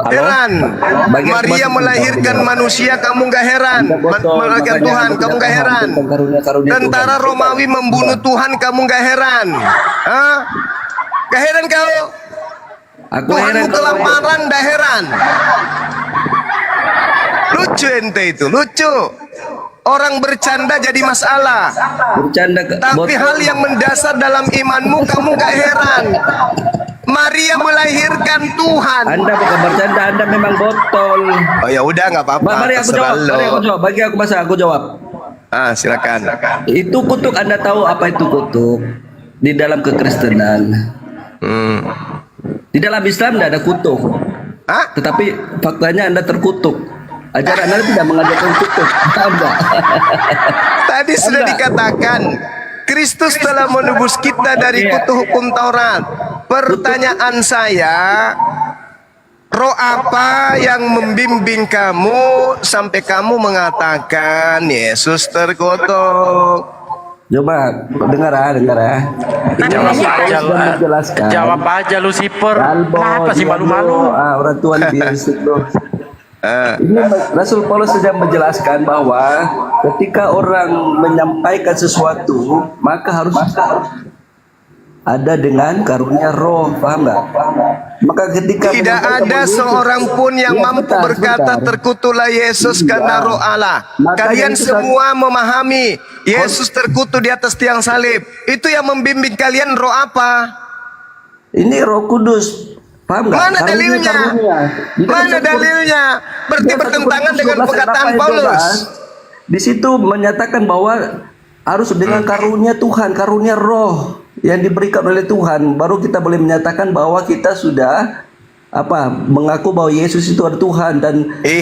Heran. Maria melahirkan manusia, kamu gak heran. Melahirkan Tuhan, kamu gak heran. Tentara Romawi membunuh Tuhan, kamu gak heran. Hah? Gak heran kau? Tuhanmu kelaparan, dah heran. Lucu ente itu, lucu. Orang bercanda jadi masalah. Tapi hal yang mendasar dalam imanmu kamu gak heran. Maria melahirkan Tuhan. Anda bukan bercanda, Anda memang botol. Oh ya udah nggak apa-apa. Mari aku jawab. Bagi aku masa aku jawab. Silakan. Itu kutuk, Anda tahu apa itu kutuk? Di dalam kekristenan. Di dalam Islam tidak ada kutuk. Tetapi faktanya Anda terkutuk. Ajaran Anda tidak mengajarkan kutuk. Tadi sudah dikatakan Kristus telah menebus kita dari kutuk hukum Taurat. Pertanyaan saya, roh apa yang membimbing kamu sampai kamu mengatakan Yesus terkutuk? Coba dengar ya. Jawab aja Lucifer. Kenapa sih malu-malu? Orang Tuhan Yesus loh. Ini Rasul Paulus sedang menjelaskan bahwa ketika orang menyampaikan sesuatu maka harus ada dengan karunia roh, paham nggak? Maka ketika tidak ada seorang pun yang mampu berkata terkutuklah Yesus karena roh Allah. Kalian semua memahami Yesus terkutuk di atas tiang salib. Itu yang membimbing kalian roh apa? Ini Roh Kudus. Paham nggak? Mana dalilnya? Mana dalilnya? Berarti bertentangan dengan perkataan Paulus. Di situ menyatakan bahwa harus dengan karunia Tuhan, karunia roh yang diberikan oleh Tuhan, baru kita boleh menyatakan bahwa kita sudah mengaku bahwa Yesus itu adalah Tuhan, dan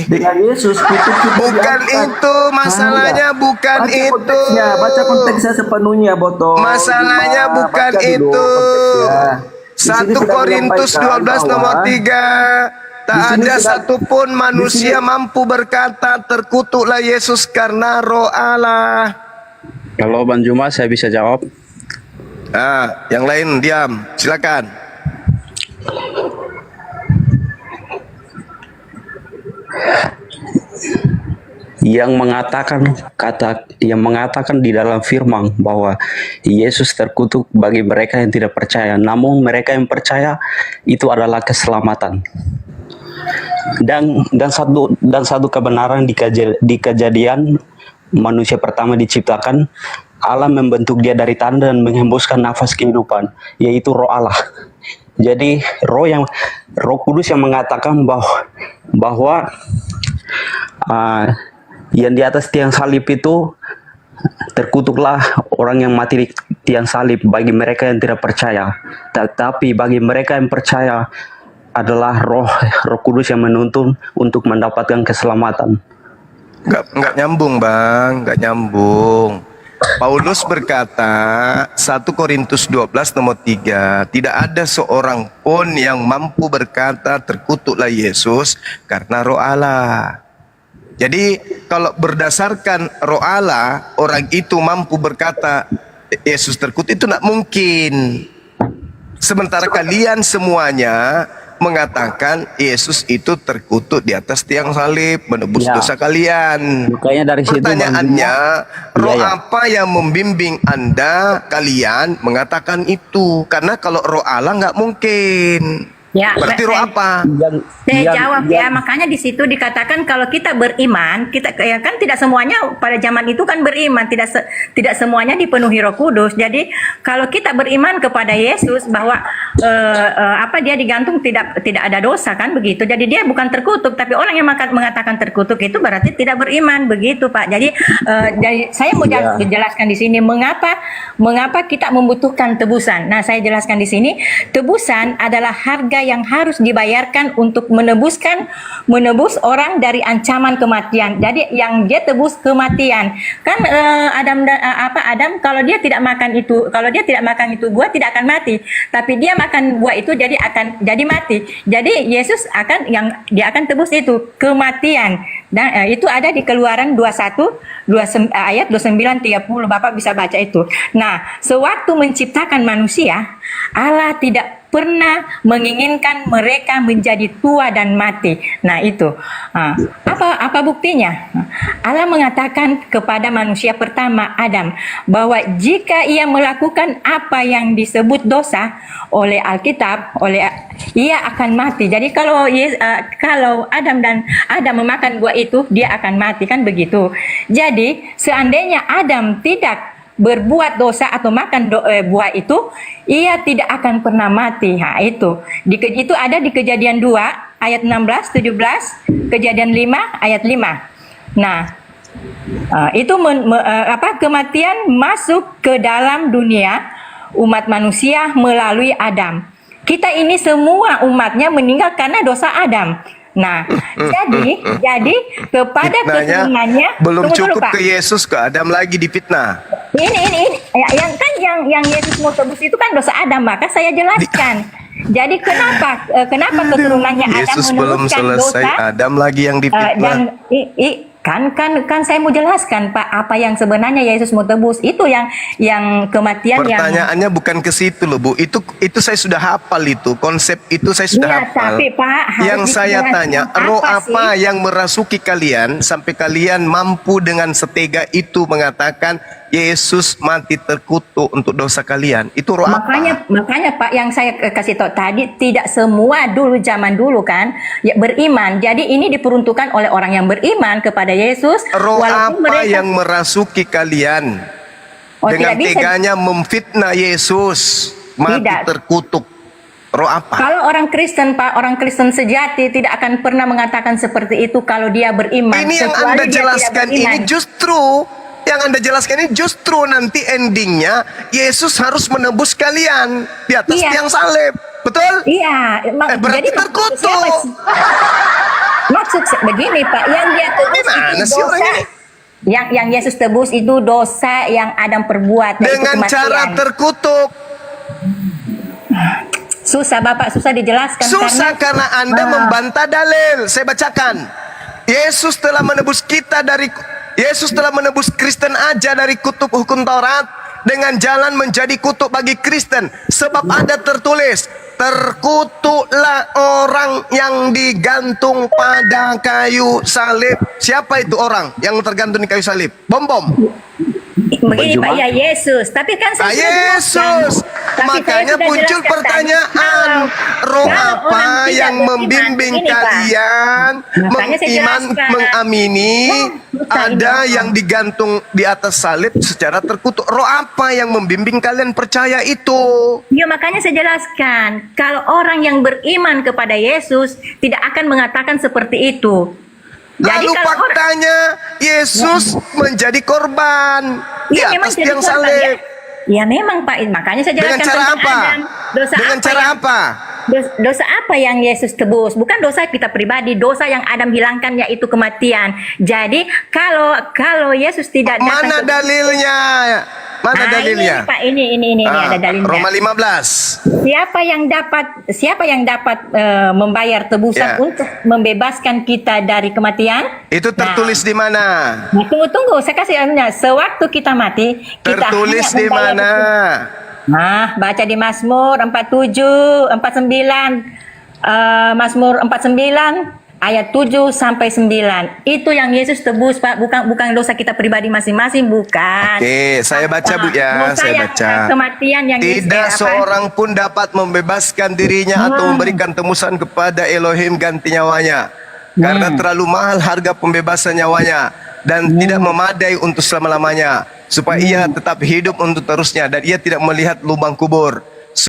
dengan Yesus kita bukan itu masalahnya, bukan itu. Baca konteksnya sepenuhnya, botol. Masalahnya bukan itu. 1 Korintus 12 nomor 3. Tak ada satupun manusia mampu berkata terkutuklah Yesus karena roh Allah. Kalau Bang Juma saya bisa jawab. Yang lain diam, silakan. yang mengatakan di dalam firman bahwa Yesus terkutuk bagi mereka yang tidak percaya, namun mereka yang percaya itu adalah keselamatan. Dan satu kebenaran di kejadian manusia pertama diciptakan, Allah membentuk dia dari tanah dan menghembuskan nafas kehidupan, yaitu roh Allah. Jadi Roh Kudus yang mengatakan bahwa yang di atas tiang salib itu terkutuklah orang yang mati di tiang salib bagi mereka yang tidak percaya. Tetapi bagi mereka yang percaya adalah Roh Kudus yang menuntun untuk mendapatkan keselamatan. Enggak nyambung, Bang, enggak nyambung. Paulus berkata 1 Korintus 12 nomor 3, tidak ada seorang pun yang mampu berkata terkutuklah Yesus karena roh Allah. Jadi kalau berdasarkan roh Allah, orang itu mampu berkata Yesus terkutuk, itu tidak mungkin. Sementara kalian semuanya mengatakan Yesus itu terkutuk di atas tiang salib, menebus Ya. dosa kalian. Makanya dari situ Bang Pertanyaannya, Juma- roh Iya, ya. apa yang membimbing Anda, kalian mengatakan itu? Karena kalau roh Allah nggak mungkin. Ya, Berarti roh apa? Saya jawab ya, makanya di situ dikatakan kalau kita beriman, kita ya kan tidak semuanya pada zaman itu kan beriman, tidak semuanya dipenuhi Roh Kudus. Jadi kalau kita beriman kepada Yesus bahwa dia digantung tidak ada dosa kan begitu. Jadi dia bukan terkutuk, tapi orang yang mengatakan terkutuk itu berarti tidak beriman begitu, Pak. Jadi saya mau jelaskan di sini mengapa kita membutuhkan tebusan. Nah, saya jelaskan di sini, tebusan adalah harga yang harus dibayarkan untuk menebus orang dari ancaman kematian. Jadi yang dia tebus kematian kan Adam kalau dia tidak makan itu buah tidak akan mati, tapi dia makan buah itu jadi akan jadi mati. Jadi Yesus dia akan tebus itu kematian. Dan itu ada di Keluaran 21 ayat 29 30, Bapak bisa baca itu. Nah, sewaktu menciptakan manusia, Allah tidak pernah menginginkan mereka menjadi tua dan mati. Nah, itu. Apa buktinya? Allah mengatakan kepada manusia pertama Adam bahwa jika ia melakukan apa yang disebut dosa oleh Alkitab, ia akan mati. Jadi kalau Adam memakan buah itu, dia akan mati kan begitu. Jadi seandainya Adam tidak berbuat dosa atau makan buah itu, ia tidak akan pernah mati. Nah, itu ada di Kejadian 2 ayat 16, 17, Kejadian 5 ayat 5. Nah, itu kematian masuk ke dalam dunia umat manusia melalui Adam. Kita ini semua umatnya meninggal karena dosa Adam. Nah, jadi kepada keturunannya belum cukup Pak. ke Yesus, ke Adam lagi dipitnah. Ini yang Yesus mau tebus itu kan dosa Adam, maka saya jelaskan. Jadi kenapa keturunannya Adam Yesus belum menebuskan selesai, dosa? Adam lagi yang dipitnah. Kan saya mau jelaskan, Pak, apa yang sebenarnya Yesus mau tebus itu yang kematian. Pertanyaannya bukan ke situ loh, Bu. Itu saya sudah hafal, itu konsep itu saya sudah hafal. Tapi Pak, yang saya tanya, roh apa yang merasuki kalian sampai kalian mampu dengan setega itu mengatakan Yesus mati terkutuk untuk dosa kalian? Itu roh apa? Makanya Pak, yang saya kasih tahu tadi, tidak semua zaman dulu kan ya beriman. Jadi ini diperuntukkan oleh orang yang beriman kepada Yesus. Roh apa yang merasuki kalian dengan teganya memfitnah Yesus mati terkutuk? Roh apa? Kalau orang Kristen, Pak, orang Kristen sejati tidak akan pernah mengatakan seperti itu kalau dia beriman. Ini yang Anda jelaskan ini justru nanti endingnya Yesus harus menebus kalian di atas tiang salib. Betul? Iya. Berarti terkutuk. Maksud begini, Pak, yang dia tebus itu dosa. Yang Yesus tebus itu dosa yang Adam perbuat. Dengan cara terkutuk. Susah, Bapak, susah dijelaskan. Susah karena Anda membantah dalil. Saya bacakan. Yesus telah menebus Kristen aja dari kutuk hukum Taurat dengan jalan menjadi kutuk bagi Kristen. Sebab ada tertulis, terkutuklah orang yang digantung pada kayu salib. Siapa itu orang yang tergantung di kayu salib? Bom. Begini Pak, ya Yesus. Tapi kan saya Yesus. Makanya muncul pertanyaan, roh apa yang membimbing kalian mengamini ada yang digantung di atas salib secara terkutuk? Roh apa yang membimbing kalian percaya itu? Ya, makanya saya jelaskan, kalau orang yang beriman kepada Yesus tidak akan mengatakan seperti itu. Lalu faktanya Yesus menjadi korban di atas tiang salib. Ya memang Pak, makanya saya jelaskan. Dengan cara apa? Dosa apa yang Yesus tebus? Bukan dosa kita pribadi, dosa yang Adam hilangkan yaitu kematian. Jadi kalau Yesus tidak datang, mana dalilnya? Mana dalilnya? Ini Pak, ini ada dalilnya. Roma 15. Siapa yang dapat membayar tebusan untuk membebaskan kita dari kematian? Itu tertulis di mana? Nah, tunggu, saya kasih anunya. Sewaktu kita mati, kita tertulis hanya di membayar mana? Nah, baca di Mazmur 47, 49. Mazmur 49 ayat 7 sampai 9. Itu yang Yesus tebus, Pak, bukan dosa kita pribadi masing-masing, bukan. Oke, saya baca Bu ya, Dosa saya yang, baca. Kematian yang Tidak seorang pun dapat membebaskan dirinya atau memberikan tebusan kepada Elohim ganti nyawanya. Karena terlalu mahal harga pembebasan nyawanya dan tidak memadai untuk selama-lamanya, supaya ia tetap hidup untuk terusnya dan ia tidak melihat lubang kubur.